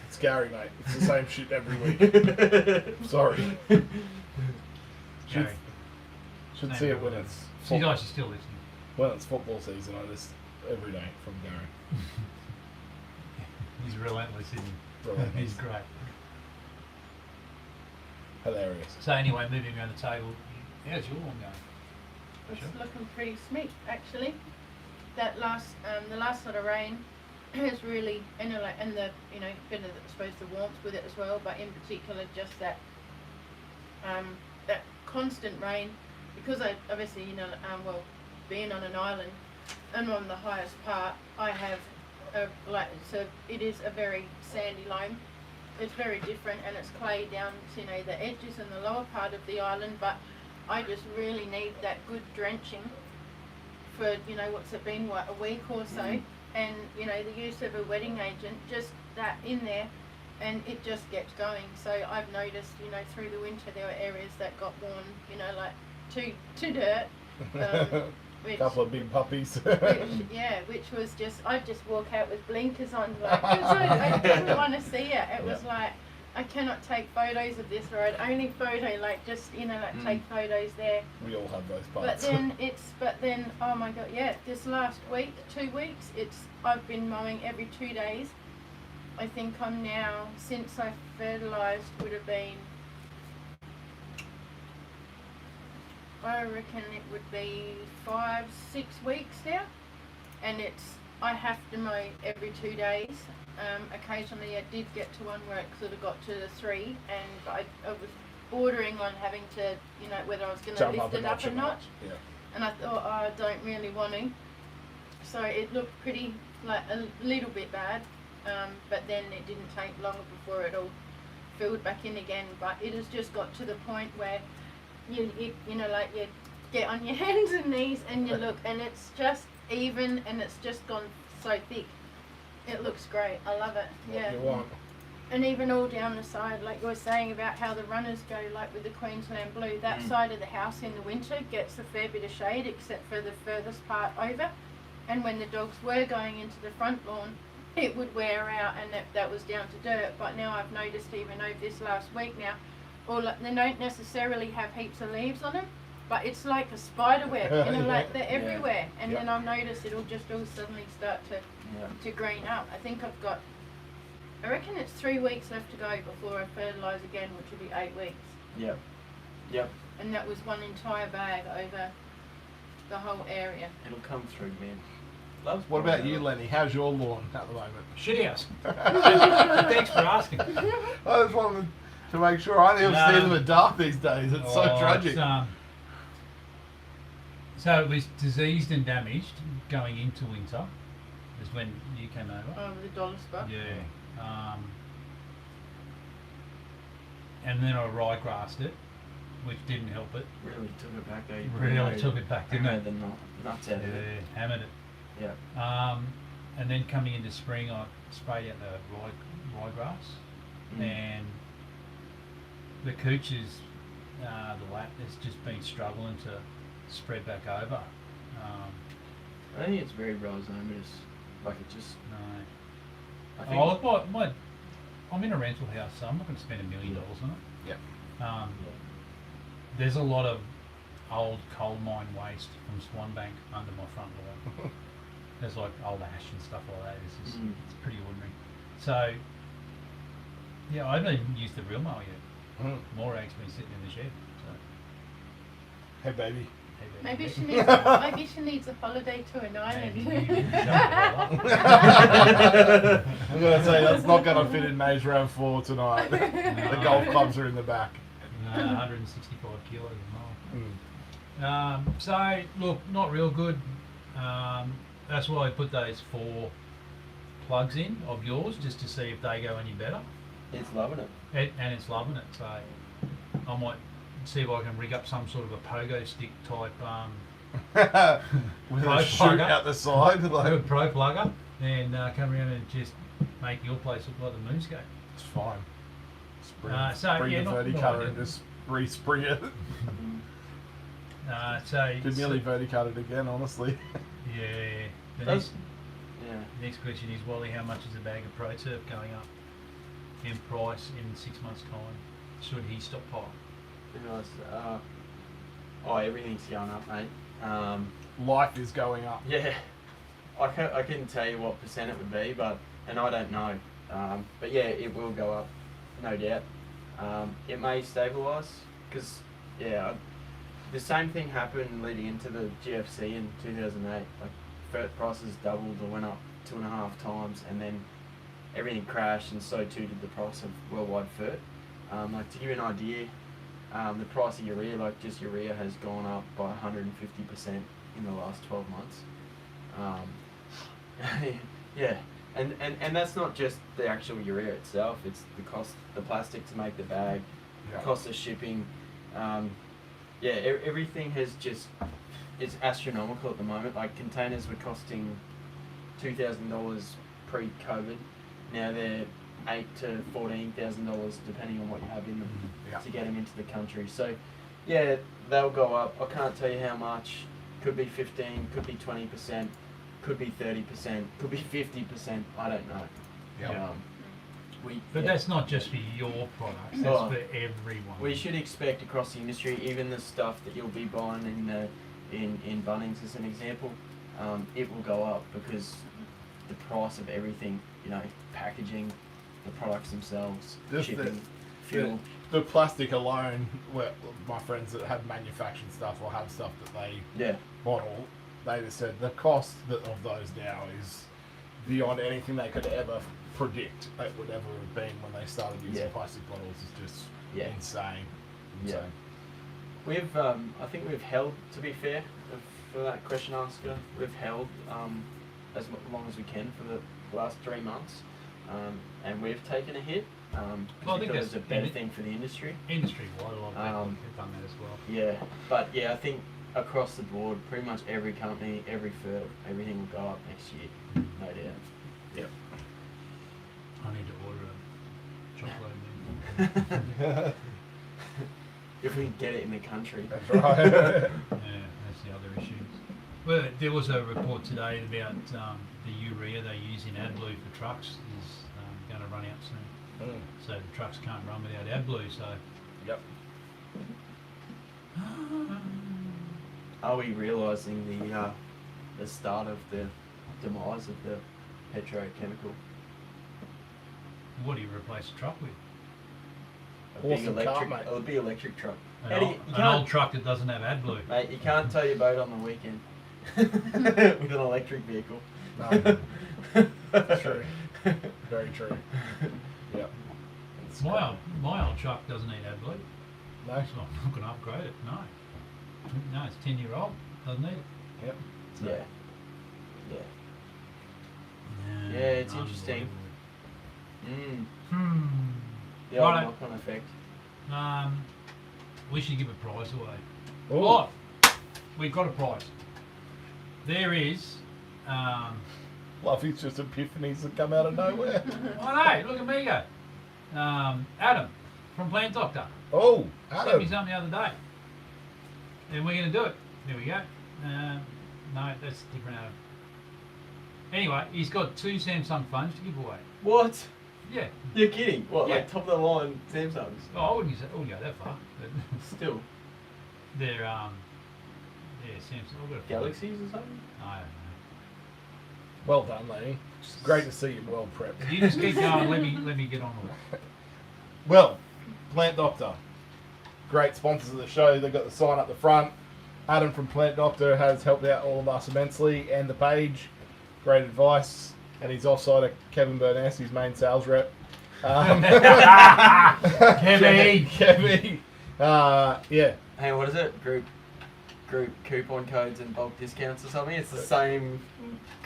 It's Gary, mate. It's the same shit every week. Sorry. Gary. Should see it when it's She's actually still listening. when it's football season. I just every day from Gary. He's relentless, isn't he? Relentless. He's great. Hilarious. So anyway, moving around the table, how's your lawn going? It's looking pretty sweet, actually. That last, the last lot of rain has really, and the, bit of, I suppose, the warmth with it as well, but in particular, just that, that constant rain, because I obviously, being on an island and on the highest part, I have, it is a very sandy loam. It's very different, and it's clay down to, the edges and the lower part of the island, but I just really need that good drenching for, what's it been, a week or so, and, the use of a wetting agent, just that in there, and it just gets going. So I've noticed, through the winter there were areas that got worn, to dirt, which, Couple of big puppies. which was just, I'd just walk out with blinkers on, I didn't want to see it. It was like, I cannot take photos of this, or I'd only photo, take photos there. We all have those But parts. then, oh my god, yeah, this last week, 2 weeks, I've been mowing every 2 days. I think I'm now, since I fertilised, would have been, I reckon it would be 5-6 weeks now, and I have to mow every 2 days. Occasionally I did get to one where it sort of got to the 3, and I was bordering on having to, whether I was going to lift it up a notch. Yeah. And I thought, I don't really want to. So it looked pretty, a little bit bad, but then it didn't take long before it all filled back in again. But it has just got to the point where you get on your hands and knees and you look, and it's just even, and it's just gone so thick. It looks great. I love it. What Yeah. you want. And even all down the side, like you were saying about how the runners go, like with the Queensland blue, that side of the house in the winter gets a fair bit of shade, except for the furthest part over. And when the dogs were going into the front lawn, it would wear out, and that was down to dirt. But now I've noticed, even over this last week now, they don't necessarily have heaps of leaves on them, but it's like a spider web, they're everywhere. And then I've noticed it'll just all suddenly start to green up. I reckon it's 3 weeks left to go before I fertilise again, which will be 8 weeks. Yep. And that was one entire bag over the whole area. It'll come through, man. Loves What about you, Lenny? How's your lawn at the moment? Shit house. Thanks for asking. I just wanted to make sure. I never see them in the dark these days. It's so tragic. So it was diseased and damaged going into winter. Is when you came over. Oh, the dollar spot. Yeah. And then I ryegrassed it, which didn't help it. Really took it back, eh? Really took it back, didn't it? The nuts out of it. Yeah, hammered it. Yeah. And then coming into spring, I sprayed out the ryegrass, and the cooches, the lap has just been struggling to spread back over. I don't think it's very rhizomatous. Like it just. No. I think. Look, I'm in a rental house, so I'm not going to spend $1 million on it. Yeah. There's a lot of old coal mine waste from Swanbank under my front lawn. There's like old ash and stuff like that. It's pretty ordinary. So, yeah, I haven't even used the real mower yet. More eggs been sitting in the shed. So. Hey, baby. Maybe she needs a holiday to an island. I'm going to say that's not going to fit in May's round 4 tonight. The golf clubs are in the back. 165 kilos of mower. So, look, not real good. That's why I put those 4 plugs in of yours, just to see if they go any better. It's loving it. And it's loving it. So I might see if I can rig up some sort of a pogo stick type with Pro a shoot plugger. out the side. a Like, pro plugger, and come around and just make your place look like the moonscape. it's fine. Bring, So, bring yeah, the not verticutter ideal. and just re-spring it. So Could nearly verticut it again, honestly. yeah. The Does- Yeah. next question is, Wally, how much is a bag of Pro Turf going up in price in 6 months' time? Should he stockpile? Everything's going up, mate. Life is going up. Yeah, I couldn't tell you what percent it would be, and I don't know. But yeah, it will go up, no doubt. It may stabilise because the same thing happened leading into the GFC in 2008. Like fert prices doubled or went up 2.5 times, and then everything crashed, and so too did the price of worldwide fert. Like to give you an idea, the price of urea, like just urea, has gone up by 150% in the last 12 months. Yeah, and that's not just the actual urea itself. It's the cost, the plastic to make the bag, Yeah. cost of shipping. Everything has just, it's astronomical at the moment. Like containers were costing $2,000 pre-COVID. Now they're $8,000 to $14,000 depending on what you have in them Yeah. to get them into the country. So yeah, they'll go up. I can't tell you how much. Could be 15, could be 20%, could be 30%, could be 50%. I don't know. Yeah. But that's not just for your products, that's Oh. for everyone. We should expect across the industry, even the stuff that you'll be buying in Bunnings as an example, it will go up because the price of everything, packaging, the products themselves, Just shipping, fuel. The plastic alone, where my friends that have manufactured stuff or have stuff that they Yeah, model, they just said the cost of those now is beyond anything they could ever predict it would ever have been when they started using Yeah. plastic bottles. Is just Yeah. insane. Yeah. We've, I think we've held, to be fair, for that question asker, we've held as long as we can for the last 3 months, and we've taken a hit. Well, I We think thought it was that's a better thing for the industry. Industry-wide, a lot of people have done that as well. Yeah, but yeah, I think across the board, pretty much every company, every firm, everything will go up next year, no doubt. Yep. I need to order a chocolate then. If we can get it in the country. That's right. Yeah, that's the other issues. Well, there was a report today about the urea they use in AdBlue for trucks is going to run out soon. So the trucks can't run without AdBlue, so... Yep. Are we realising the start of the demise of the petrochemical? What do you replace a truck with? A Horse big and cart, electric, mate. a big electric truck. An, How do old, you an can't- old truck that doesn't have AdBlue. Mate, you can't tow your boat on the weekend with an electric vehicle. No. True. Very true. Yep. It's My old truck doesn't need AdBlue. No. So I'm not going to upgrade it, no. No, it's 10-year-old, doesn't need it. Yep. Yeah. Yeah. No, Yeah, it's interesting. Hmm. The old Righto. knock-on effect. We should give a prize away. Ooh. Oh, we've got a prize. There is, Love is just epiphanies that come out of nowhere. I know, look at me go. Adam from Plant Doctor Oh, sent me Adam. something the other day. And we're going to do it. There we go. No, that's different Adam. Anyway, he's got 2 Samsung phones to give away. What? Yeah. You're kidding? What, Yeah. like top of the line Samsungs? Oh, I wouldn't go that far. But Still. they're, yeah, Samsung. I've got a phone. Galaxies or something? I don't know. Well done, Lenny. It's great to see you well prepped. You just keep going. Let me get on with it. Well, Plant Doctor, great sponsors of the show. They've got the sign up the front. Adam from Plant Doctor has helped out all of us immensely, and the page. Great advice. And he's offside Kevin Burness, his main sales rep. Kevy. Kevy. Yeah. Hey, what is it? Group group coupon codes and bulk discounts or something. It's the same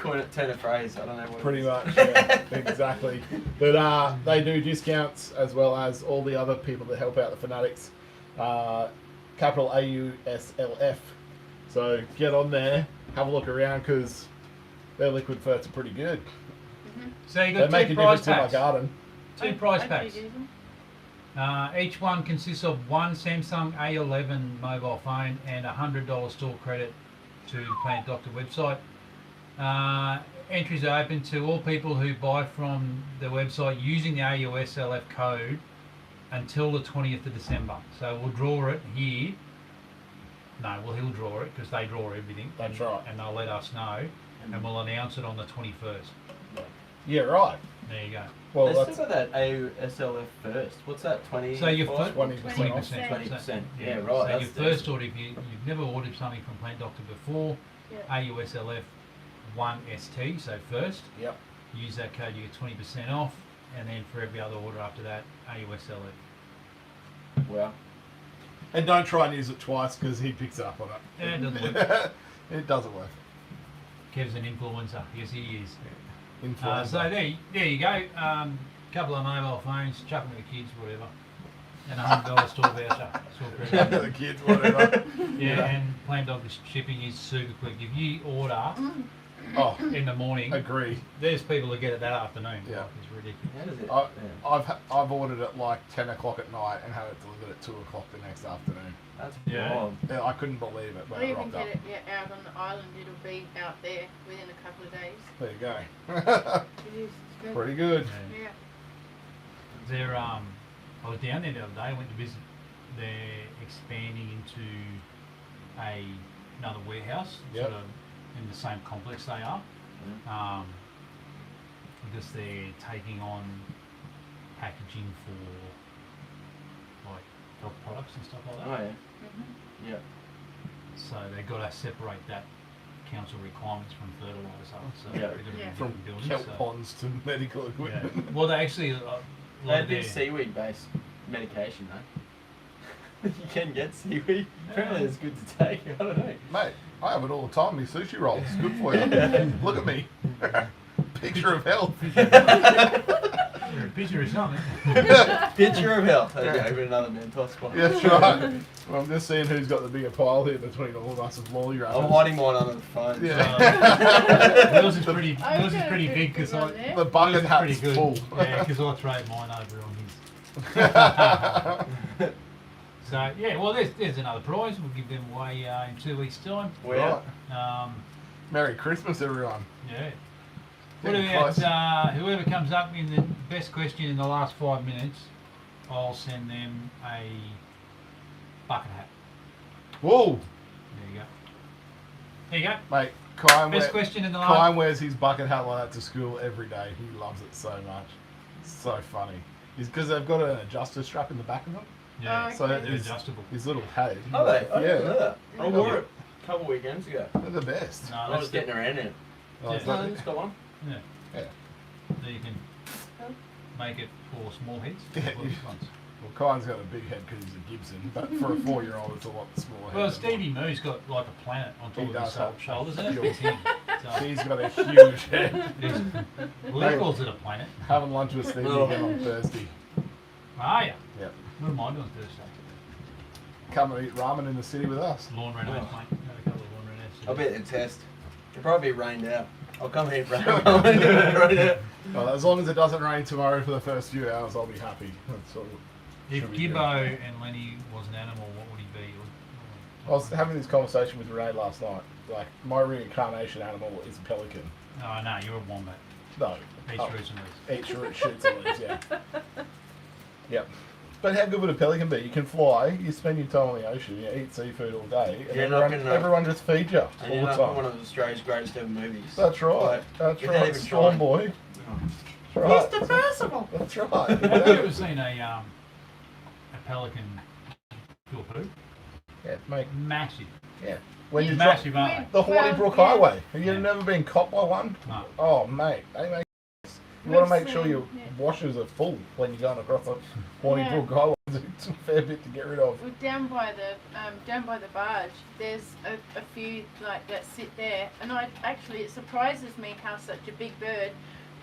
turn of phrase. I don't know what Pretty it is. much, yeah, exactly. But they do discounts as well as all the other people that help out the Fanatics. Capital AUSLF. So get on there, have a look around because their liquid ferts are pretty good. So you They got make two a prize difference in my packs. garden. Two prize I'd packs. use them. Each one consists of one Samsung A11 mobile phone and $100 store credit to the Plant Doctor website. Entries are open to all people who buy from the website using the AUSLF code until the 20th of December. So we'll draw it here. No, well, he'll draw it because they draw everything. That's right. And they'll let us know, and we'll announce it on the 21st. Yeah, right. There you go. Well, They that's still got that AUSLF first. What's that? 20. So your first 20%. 20%. 20%. Yeah, right. So That's your first order, if you've never ordered something from Plant Doctor before, Yeah. AUSLF 1ST, so first, Yep. use that code, you get 20% off, and then for every other order after that, AUSLF. Wow. And don't try and use it twice because he picks up on it. Yeah, it doesn't work. It doesn't work. Kev's an influencer, yes he is. Influenza. So there you go, couple of mobile phones, chuck them to the kids, whatever, and $100 store voucher. Store credit. the kids, whatever. Yeah, and Plant Doctor's shipping is super quick. If you order Oh, in the morning, agree. there's people that get it that afternoon. Yeah. Like, it's ridiculous. How does it? I've ordered it like 10 o'clock at night and had it delivered at 2 o'clock the next afternoon. That's Yeah. wild. Yeah, I couldn't believe it when Or I even rocked up. get it out on the island. It'll be out there within a couple of days. There you go. It is. It's good. Pretty good. Yeah. Yeah. They're I was down there the other day. I went to visit. They're expanding into another warehouse, Yep. sort of in the same complex they are. Because they're taking on packaging for like dog products and stuff like that. Oh yeah. Mhm. Yeah. So they've got to separate that council requirements from fertiliser. So Yeah. they're going to be Yeah. From different buildings. kelp So, ponds to medical yeah. equipment. Well, they actually a They lot of do their, seaweed-based medication, though. You can get seaweed. Apparently, Yeah. it's good to take. I don't know. Mate, I have it all the time. My sushi roll. It's good for you. Look at me. Picture of health. You're a picture of something. Picture of health. Okay, with another Mentos spot. Yeah, that's right. Well, I'm just seeing who's got the bigger pile here between all of us and Lolly Runners. I'm hiding mine under the phone. Yeah. Yours is pretty. I've Yours is got a pretty good big because thing on I. there. The bucket Yours is pretty hat's good. full. Yeah, because I throw mine over on his. So yeah, well, there's another prize. We'll give them away in 2 weeks' time. Where? Right. Merry Christmas, everyone. Yeah. What Getting about close. whoever comes up in the best question in the last 5 minutes? I'll send them a bucket hat. Whoa, There you go. There you go. mate. Kyan, Best question in the Kyan last. wears his bucket hat like that to school every day. He loves it so much. It's so funny. It's because they've got an adjuster strap in the back of them. Yeah. Oh, So okay. They're his, adjustable. his little hat. Oh, they? I didn't know Yeah, that. I wore it a couple weekends ago. they're the best. No, I that's was getting around it. Oh, it's Yeah. not- No, it's got one. Yeah. Yeah. So you can make it for small heads. Yeah, or big you- ones. Well, Kyan's got a big head because he's a Gibson, but for a 4-year-old, it's a lot smaller. Well, head. Stevie Moo's got like a planet on He top of does his have shoulders. a Isn't it? huge- It's him. So, He's got a huge head. well, he calls it a planet. Having lunch with Stevie Oh. again on Thursday. Ah, yeah. Yep. What am I doing Thursday? Come and eat ramen in the city with us. Lawn renos, Oh. mate. Got a couple of lawn renos. I'll be at the test. It'll probably be rained out. I'll come here, rain. Well, as long as it doesn't rain tomorrow for the first few hours, I'll be happy. That's all. If Should be good. Gibbo and Lenny was an animal, what would he be? I was having this conversation with Ray last night. Like, my reincarnation animal is a pelican. Oh, no, you're a wombat. No. Eats Oh, roots and leaves. eats shoots and leaves, yeah. Yep. But how good would a pelican be? You can fly, you spend your time on the ocean, you eat seafood all day, and You're not everyone, gonna- everyone just feeds you all And the you're not in one time. of Australia's greatest ever movies. That's right. Like, That's without right. even Storm trying. Boy. Oh. That's right. Mr. Percival! That's right. Have you ever seen a pelican do a poo? Yeah, mate. Massive. Yeah. When you drop Massive, aren't the Hornybrook Well, yeah. Highway. Have you Yeah. never been caught by one? they? No. Oh, mate. They make You want to We've make sure seen- your yeah. washers are full when you're going across the Horny Yeah. Brook Highlands. It's a fair bit to get rid of. Well, down by the barge, there's a few like that sit there, and it surprises me how such a big bird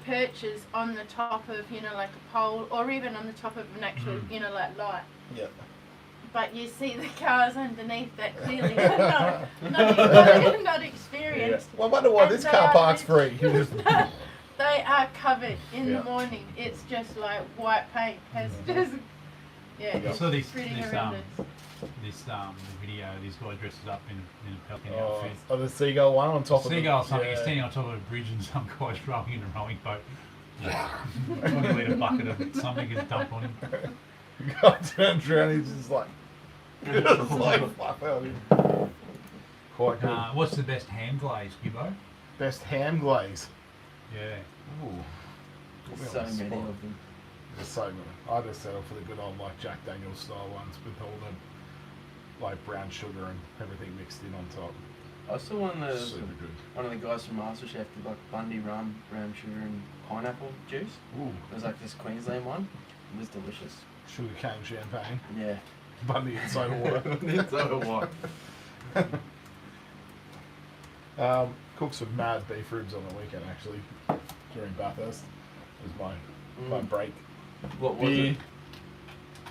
perches on the top of like a pole, or even on the top of an actual like light. Yeah. But you see the cars underneath that clearly not experienced. Well, I wonder why And this they car are park's free. You just- They are covered in Yeah. the morning. It's just like white paint has just it's So this pretty this horrendous. the video, this guy dresses up in a pelican Oh, outfit. the seagull one on top of Seagull or the something, he's standing on top of a bridge and some guy's rowing in a rowing boat. 20-litre bucket of something is dumped on him. The guy turns around, he's just like, it's like fluff out of him. Quite good. What's the best ham glaze, Gibbo? Best ham glaze. Yeah. Ooh. Put me So on the many spot. of them. There's so many. I just settle for the good old like Jack Daniel's style ones with all the like brown sugar and everything mixed in on top. I saw one of Super good. one of the guys from MasterChef did like Bundy rum, brown sugar, and pineapple juice. Ooh. It was like this Queensland one. It was delicious. Sugar cane champagne. Yeah. Bundy and soda water. It's so what? Cooked some mad beef ribs on the weekend actually during Bathurst. It was my break. What was Beer, it?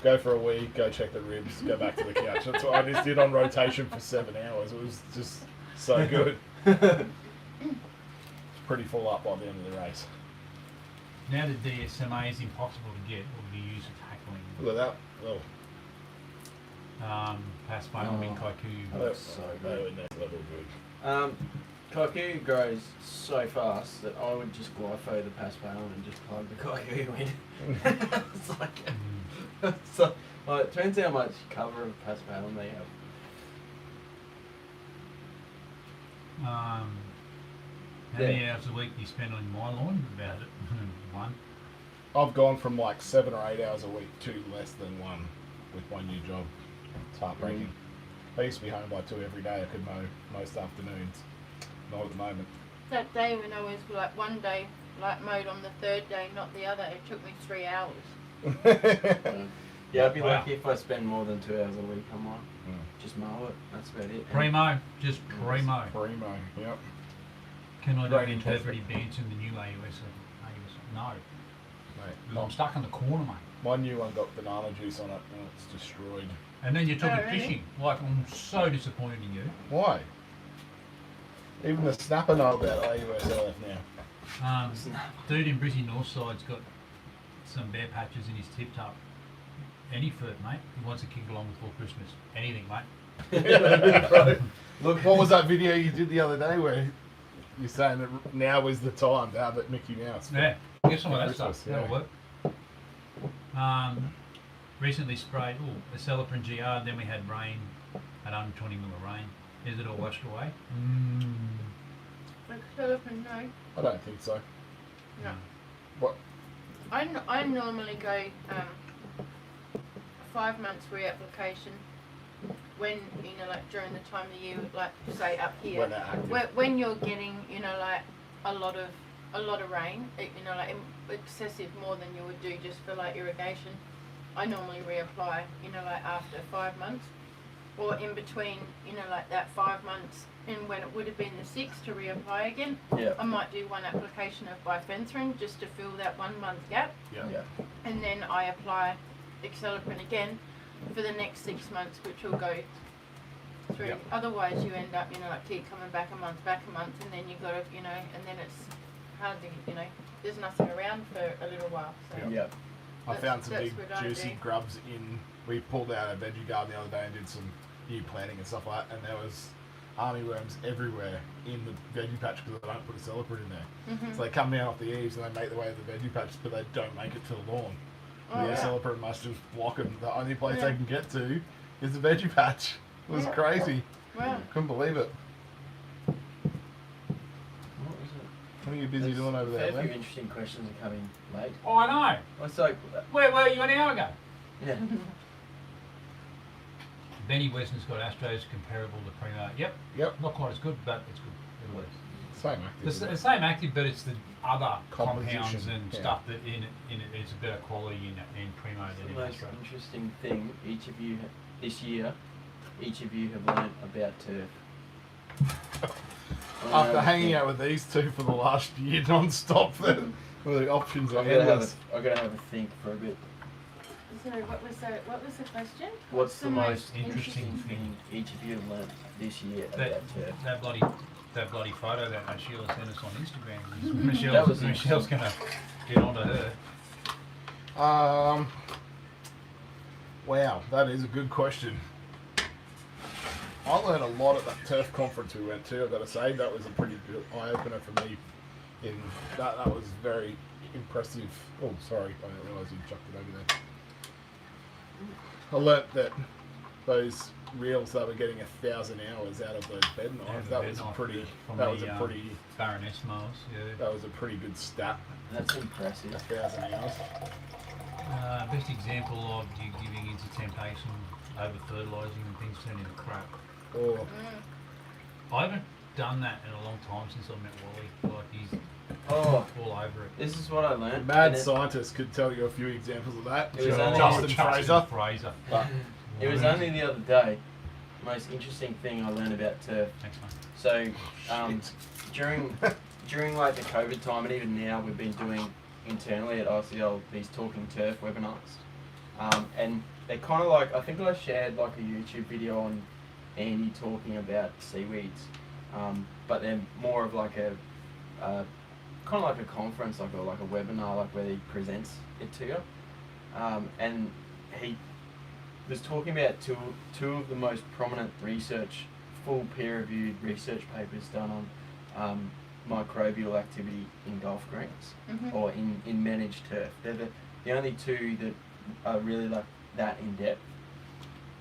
go for a week, go check the ribs, go back to the couch. That's what I just did on rotation for 7 hours. It was just so good. Pretty full up by the end of the race. Now that DSMA is impossible to get, what do you use for tackling? Look at that. Oh, Paspalum in Kaiku. Looks so good. They were next level good. Kaiku grows so fast that I would just glypho the paspalum and just plug the Kaiku in. It's like, so, well, it depends how much cover of paspalum they have. How many hours a week do you spend on my lawn? About it. One. I've gone from like 7 or 8 hours a week to less than 1 with my new job. It's heartbreaking. I used to be home by 2 every day. I could mow most afternoons. Not at the moment. That day when I was like one day like mowed on the third day, not the other, it took me 3 hours. Yeah, I'd be Wow. lucky if I spend more than 2 hours a week on mine. Just mow it. That's about it. Primo. Just primo. Primo, yep. Can I do Great an interest. interpretive dance in the new AUS? No. Mate, I'm stuck in the corner, mate. my new one got banana juice on it and it's destroyed. And then you took Oh, it really? fishing. Like, I'm so disappointed in you. Why? Even the snapper know about AUSLF now. Dude in Brizzy Northside's got some bare patches in his tip top. Any fruit, mate. He wants to kick along before Christmas. Anything, mate. Look, what was that video you did the other day where you're saying that now is the time to have it Mickey Mouse? Yeah, get some of that Christmas, stuff. That'll work. Recently sprayed the Celiprin GR, and then we had rain, had 120 mil of rain. Is it all washed away? Like Philippine, no. I don't think so. No. What? I normally go 5 months reapplication when like during the time of the year, like say up here, When they're active. when you're getting like a lot of rain, like excessive more than you would do just for like irrigation. I normally reapply, like after 5 months, or in between, like that 5 months and when it would have been the 6 to reapply again. Yeah. I might do one application of bifenthrin just to fill that 1 month gap, Yeah. and then I apply Excelliprin again for the next 6 months, which will go through. Yep. Otherwise, you end up, like keep coming back a month, and then you've got to, and then it's hardly, there's nothing around for a little while. So. Yeah. I found some That's big what I juicy do. grubs in. We pulled out a veggie garden the other day and did some new planting and stuff like that, and there was armyworms everywhere in the veggie patch because I don't put a Celiprin in there. Mhm. So they come down off the eaves and they make their way to the veggie patch, but they don't make it to the lawn. Oh, The yeah. Celiprin must just block them. The only place Yeah. they can get to is the veggie patch. It was Yeah. crazy. Wow. Couldn't believe it. What was it? What are you busy There's doing over a there, fair few Len? interesting questions are coming late. Oh, I know. It's like, Where were you an hour ago? yeah. Benny Weston's got Astros comparable to Primo. Yep, Yep. not quite as good, but it's good. Nevertheless. Same active. The isn't it? same active, but it's the other Composition, compounds and yeah. stuff that in it is a better quality in Primo The than in most Astro. interesting thing each of you this year, each of you have learnt about turf. After hanging out with these two for the last year non-stop, then the options are I've got endless. to have a think for a bit. Sorry, what was the question? What's the most interesting interesting thing? thing each of you have learnt this year That, about turf? that bloody photo that Sheila sent us on Instagram. That was Michelle's gonna get onto her. Wow, that is a good question. I learned a lot at that turf conference we went to. I've got to say that was a pretty good eye opener for me. That was very impressive. Oh, sorry, I didn't realise you chucked it over there. I learnt that those reels they were getting 1,000 hours out of those bed knives. That was a pretty. That was a pretty. Baroness Mars. Yeah. That was a pretty good stat. That's impressive. 1,000 hours. Best example of you giving into temptation, over fertilising and things turn into crap. Oh, I haven't done that in a long time since I met Wally. Like he's Oh, all over it. this is what I learnt. mad and it- scientist could tell you a few examples of that. It was only- Justin Fraser. But it was only the other day. The most interesting thing I learned about turf. Thanks, mate. So during like the COVID time, and even now, we've been doing internally at RCL these talking turf webinars, and they're kind of like, I think I shared like a YouTube video on Andy talking about seaweeds, but they're more of like a kind of like a conference, like a webinar, like where he presents it to you, and he was talking about two of the most prominent full peer-reviewed research papers done on microbial activity in golf greens or in managed turf. They're the only two that are really like that in depth.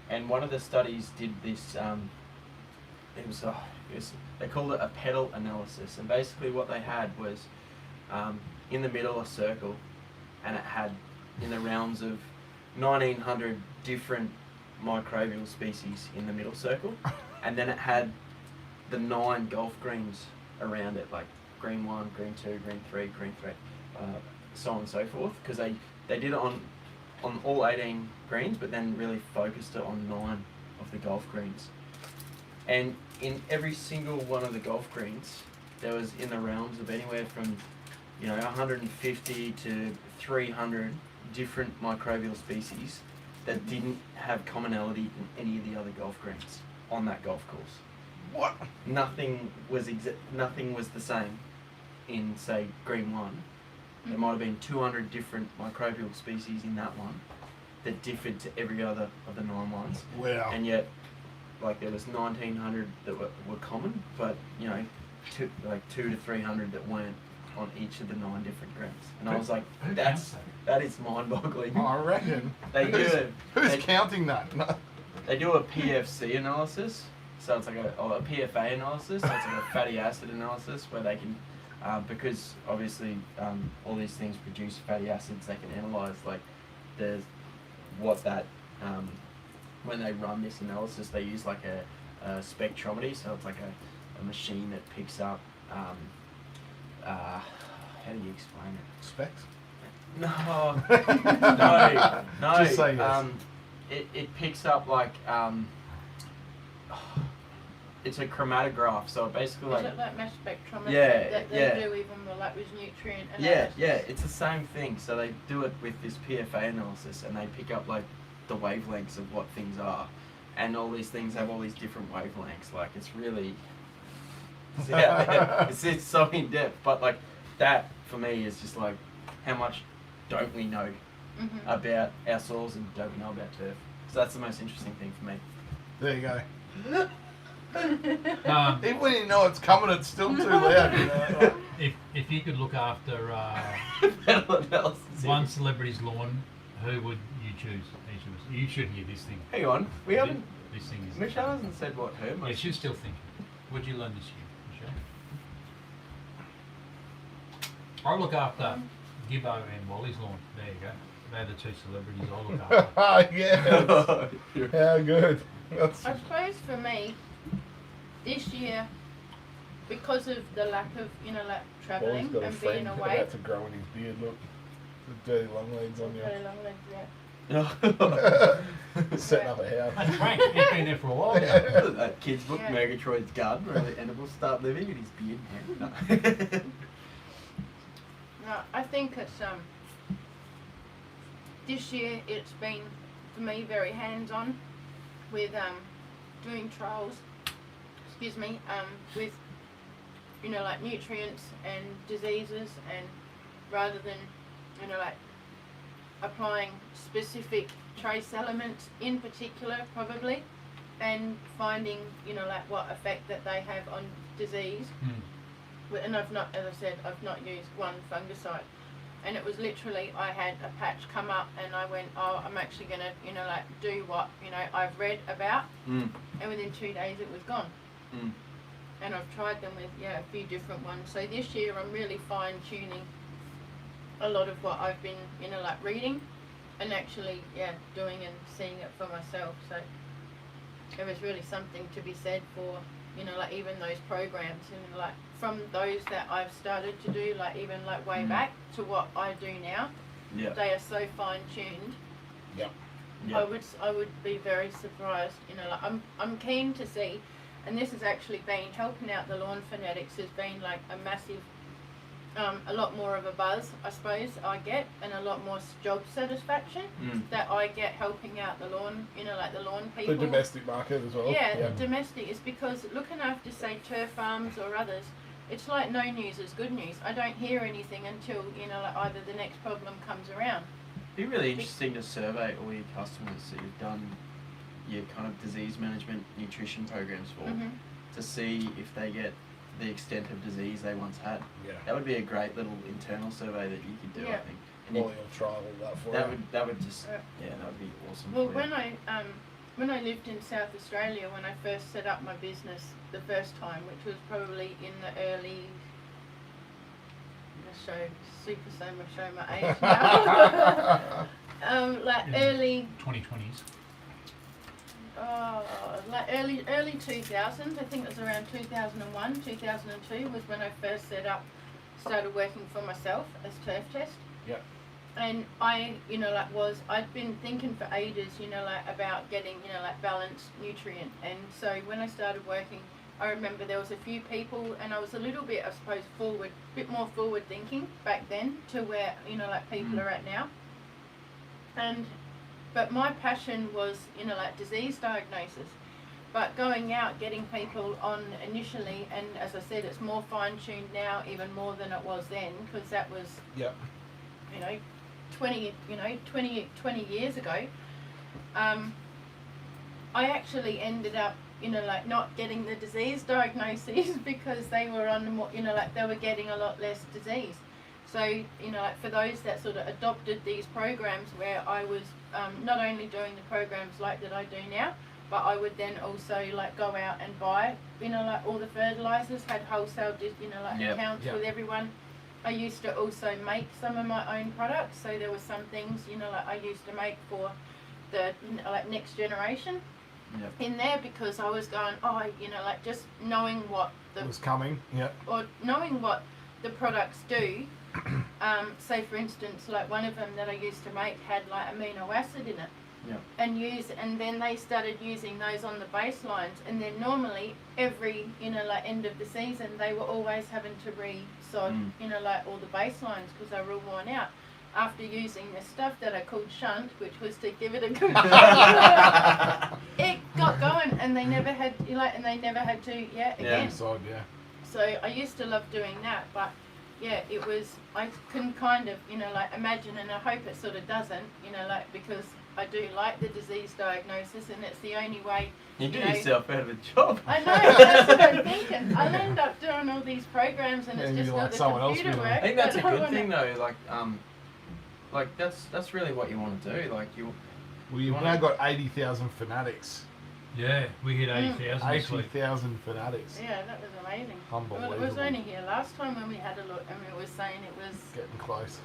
And one of the studies did this. They called it a pedal analysis, and basically what they had was in the middle a circle, and it had in the rounds of 1,900 different microbial species in the middle circle, and then it had the 9 golf greens around it, like green 1, green 2, green 3, green 3, so on and so forth, because they did it on all 18 greens, but then really focused it on 9 of the golf greens. And in every single one of the golf greens, there was in the realms of anywhere from 150 to 300 different microbial species that didn't have commonality in any of the other golf greens on that golf course. What? Nothing was the same in, say, green 1. There might have been 200 different microbial species in that one that differed to every other of the 9 ones. Wow. And yet, like, there was 1,900 that were common, but 2 to 300 that weren't on each of the 9 different greens. And I was like, that is mind-boggling. I reckon. Who's counting that? No. They do a PFC analysis, so it's like a PFA analysis, so it's like a fatty acid analysis where they can, because obviously all these things produce fatty acids, they can analyze like when they run this analysis, they use like a spectrometry, so it's like a machine that picks up, how do you explain it? Specs? No, no. Just say yes. It picks up like it's a chromatograph, so basically Is like it like mass spectrometry Yeah, that they yeah. do even with nutrient yeah, analysis? it's the same thing. So they do it with this PFA analysis, and they pick up like the wavelengths of what things are, and all these things have all these different wavelengths. Like it's really, it's so in depth. But like that for me is just like, how much don't we know about our soils and don't we know about turf? So that's the most interesting thing for me. There you go. Um, Even when you know it's coming, it's still too loud. You know? if you could look after Pedal analysis. one celebrity's lawn, who would you choose? Each of us. You should hear this thing. Hang on, we haven't. This thing is. Michelle hasn't said what her Yeah, most. she's still thinking. What'd you learn this year, Michelle? I look after Gibbo and Wally's lawn. There you go. They're the 2 celebrities I look after. Yeah. How good. That's I suppose for me, this year, because of the lack of, you know, like Paul's travelling got a and friend being away. about to grow in his beard. Look, the dirty long legs on you. Very long legs, yeah. Setting up a house. That's Frank. He's been there for a while now. That kid's book, Yeah. Murgatroyd's Garden, where the animals start living in his beard. No. No, I think it's this year it's been for me very hands-on with doing trials. Excuse me, with, you know, like nutrients and diseases, and rather than, you know, like applying specific trace elements in particular probably, and finding, you know, like what effect that they have on disease. And I've not, as I said, I've not used one fungicide. And it was literally, I had a patch come up and I went, oh, I'm actually going to, you know, like do what, you know, I've read about. And within 2 days it was gone. And I've tried them with, a few different ones. So this year I'm really fine tuning a lot of what I've been, you know, like reading and actually, doing and seeing it for myself. So there was really something to be said for, you know, like even those programs, and like from those that I've started to do, like even like way back to what I do now, they are so fine tuned. I would be very surprised, you know, like I'm keen to see, and this has actually been helping out the lawn fanatics, has been like a massive, a lot more of a buzz, I suppose, I get, and a lot more job satisfaction that I get helping out the lawn, you know, like the lawn people. The domestic market as well. Yeah, the domestic is because looking after, say, turf farms or others, it's like no news is good news. I don't hear anything until, you know, like either the next problem comes around. It'd be really interesting to survey all your customers that you've done your kind of disease management nutrition programs for, to see if they get the extent of disease they once had. That would be a great little internal survey that you could do, I think. And Well, you'll trial all that for you. that would just that would be awesome. Well, for you. when I lived in South Australia, when I first set up my business the first time, which was probably in the early, show my age now. Like early 2020s. like early 2000s. I think it was around 2001, 2002 was when I first started working for myself as turf test. And I, you know, like I'd been thinking for ages, you know, like about getting, you know, like balanced nutrient. And so when I started working, I remember there was a few people, and I was a little bit, I suppose, bit more forward thinking back then to where, you know, like people are at now. But my passion was, you know, like disease diagnosis. But going out, getting people on initially, and as I said, it's more fine-tuned now, even more than it was then, because that was, you know, 20 years ago. I actually ended up, you know, like not getting the disease diagnoses because they were on the more, you know, like they were getting a lot less disease. So, you know, like for those that sort of adopted these programs where I was not only doing the programs like that I do now, but I would then also like go out and buy, you know, like all the fertilizers, had wholesale, you know, like accounts with everyone. I used to also make some of my own products, so there were some things, you know, like I used to make for the, you know, like next generation in there, because I was going, you know, like just knowing what was coming, or knowing what the products do. Say for instance, like one of them that I used to make had like amino acid in it. And then they started using those on the baselines, and then normally every, you know, like end of the season they were always having to re-sod, you know, like all the baselines because they were all worn out after using this stuff that I called shunt, which was to give it a good it got going, and they never had, you know, and they never had to again. So I used to love doing that, but it was, I can kind of, you know, like imagine, and I hope it sort of doesn't, you know, like because I do like the disease diagnosis, and it's the only way. You do yourself out of a job. I know, that's what I'm thinking. I'll end up doing all these programs, and it's just not the computer work. I think that's a good thing though. Like that's really what you want to do. Like We've now got 80,000 fanatics. Yeah, we hit 80,000 this week. 80,000 fanatics. Yeah, that was amazing. Unbelievable. Well, it was only here last time when we had a look, and we were saying it was getting close.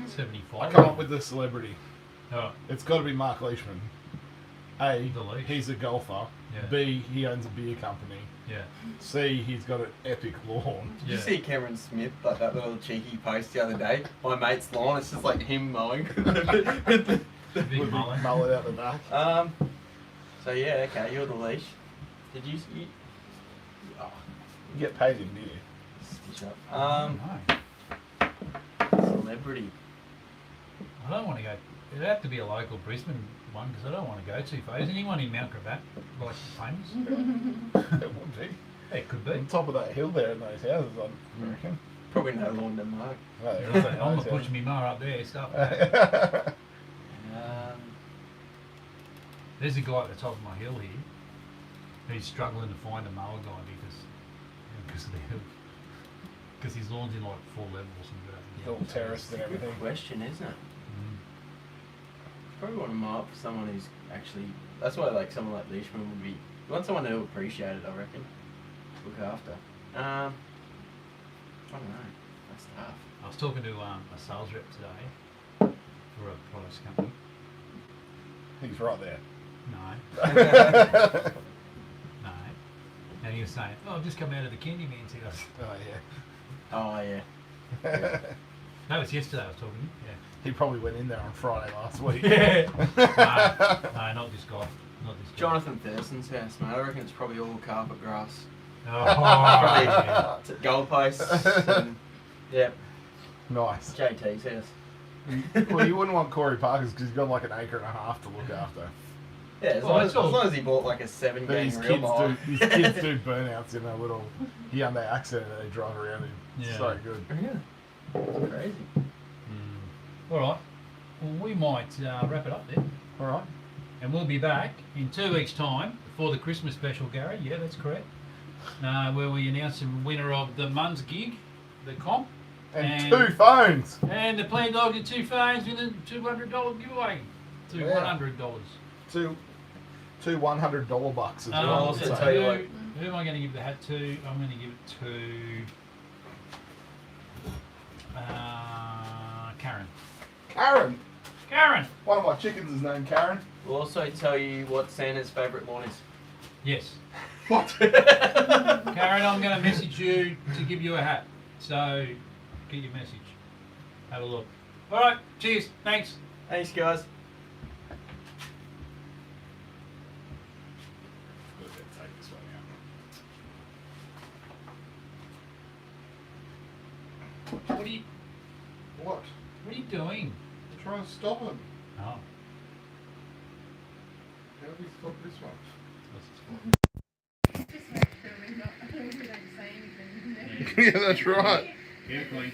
75. I come up with the celebrity. Oh. It's got to be Mark Leishman. A, The leash. he's a golfer. Yeah. B, he owns a beer company. Yeah. C, he's got an epic lawn. Did you Yeah. see Cameron Smith, like that little cheeky post the other day? My mate's lawn, it's just like him mowing. The With big the mullet. mullet out the back. So yeah, okay, you're the leash. Did you oh, You get paid in beer. stitch up. No. Celebrity. I don't want to go. It'd have to be a local Brisbane one because I don't want to go too far. Is anyone in Mount Gravatt like famous? It would be. Yeah, it could be. On top of that hill there in those houses, I reckon. Probably no lawn to mow. Oh, there I'm is gonna those push me mower up there. Stuff. houses. There's a guy at the top of my hill here. He's struggling to find a mower guy because of the hill. Because his lawn's in like 4 levels and Little terraced and everything. Good question, isn't it? Mm. Probably want to mow up for someone who's actually. That's why like someone like Leishman would be. You want someone who appreciate it, I reckon. Look after. I don't know. That's tough. I was talking to a sales rep today for a products company. He's right there. No, no. And he was saying, "Oh, I've just come out of the Candyman's house." Oh, Oh yeah. yeah. That was yesterday. I was talking to him. He probably went in there on Friday last week. Yeah. No, not this guy. Not this guy. Jonathan Thurston's house, mate. I reckon it's probably all carpet grass. Oh, Probably yeah. goalposts. And, yep. Nice. JT's house. Well, you wouldn't want Corey Parker's because he's got like an acre and a half to look after. Yeah, as, Oh, long it's as, all- as long as he bought like a 7 But gang his real kids mower. do. His kids do burnouts in a little Hyundai Accent and they drive around in. Yeah. So good. Yeah. It's crazy. All right. Well, we might wrap it up then. All right. And we'll be back in 2 weeks' time for the Christmas special, Gary. Yeah, that's correct. Where we announce the winner of the Mun's gig, the comp. And 2 phones. And the Plan Dog did 2 phones with a $200 giveaway. $100. Two $100 bucks as well. I'll also So- tell you what. Who am I going to give the hat to? I'm going to give it to Karen. Karen. Karen! One of my chickens is named Karen. We'll also tell you what Santa's favourite lawn is. Yes. What? Karen, I'm going to message you to give you a hat. So, get your message. Have a look. All right. Cheers. Thanks. Thanks, guys. What are you What? doing? Try and stop him. Oh. How do we stop this one? Just make sure we don't say anything. Yeah, that's right. Carefully.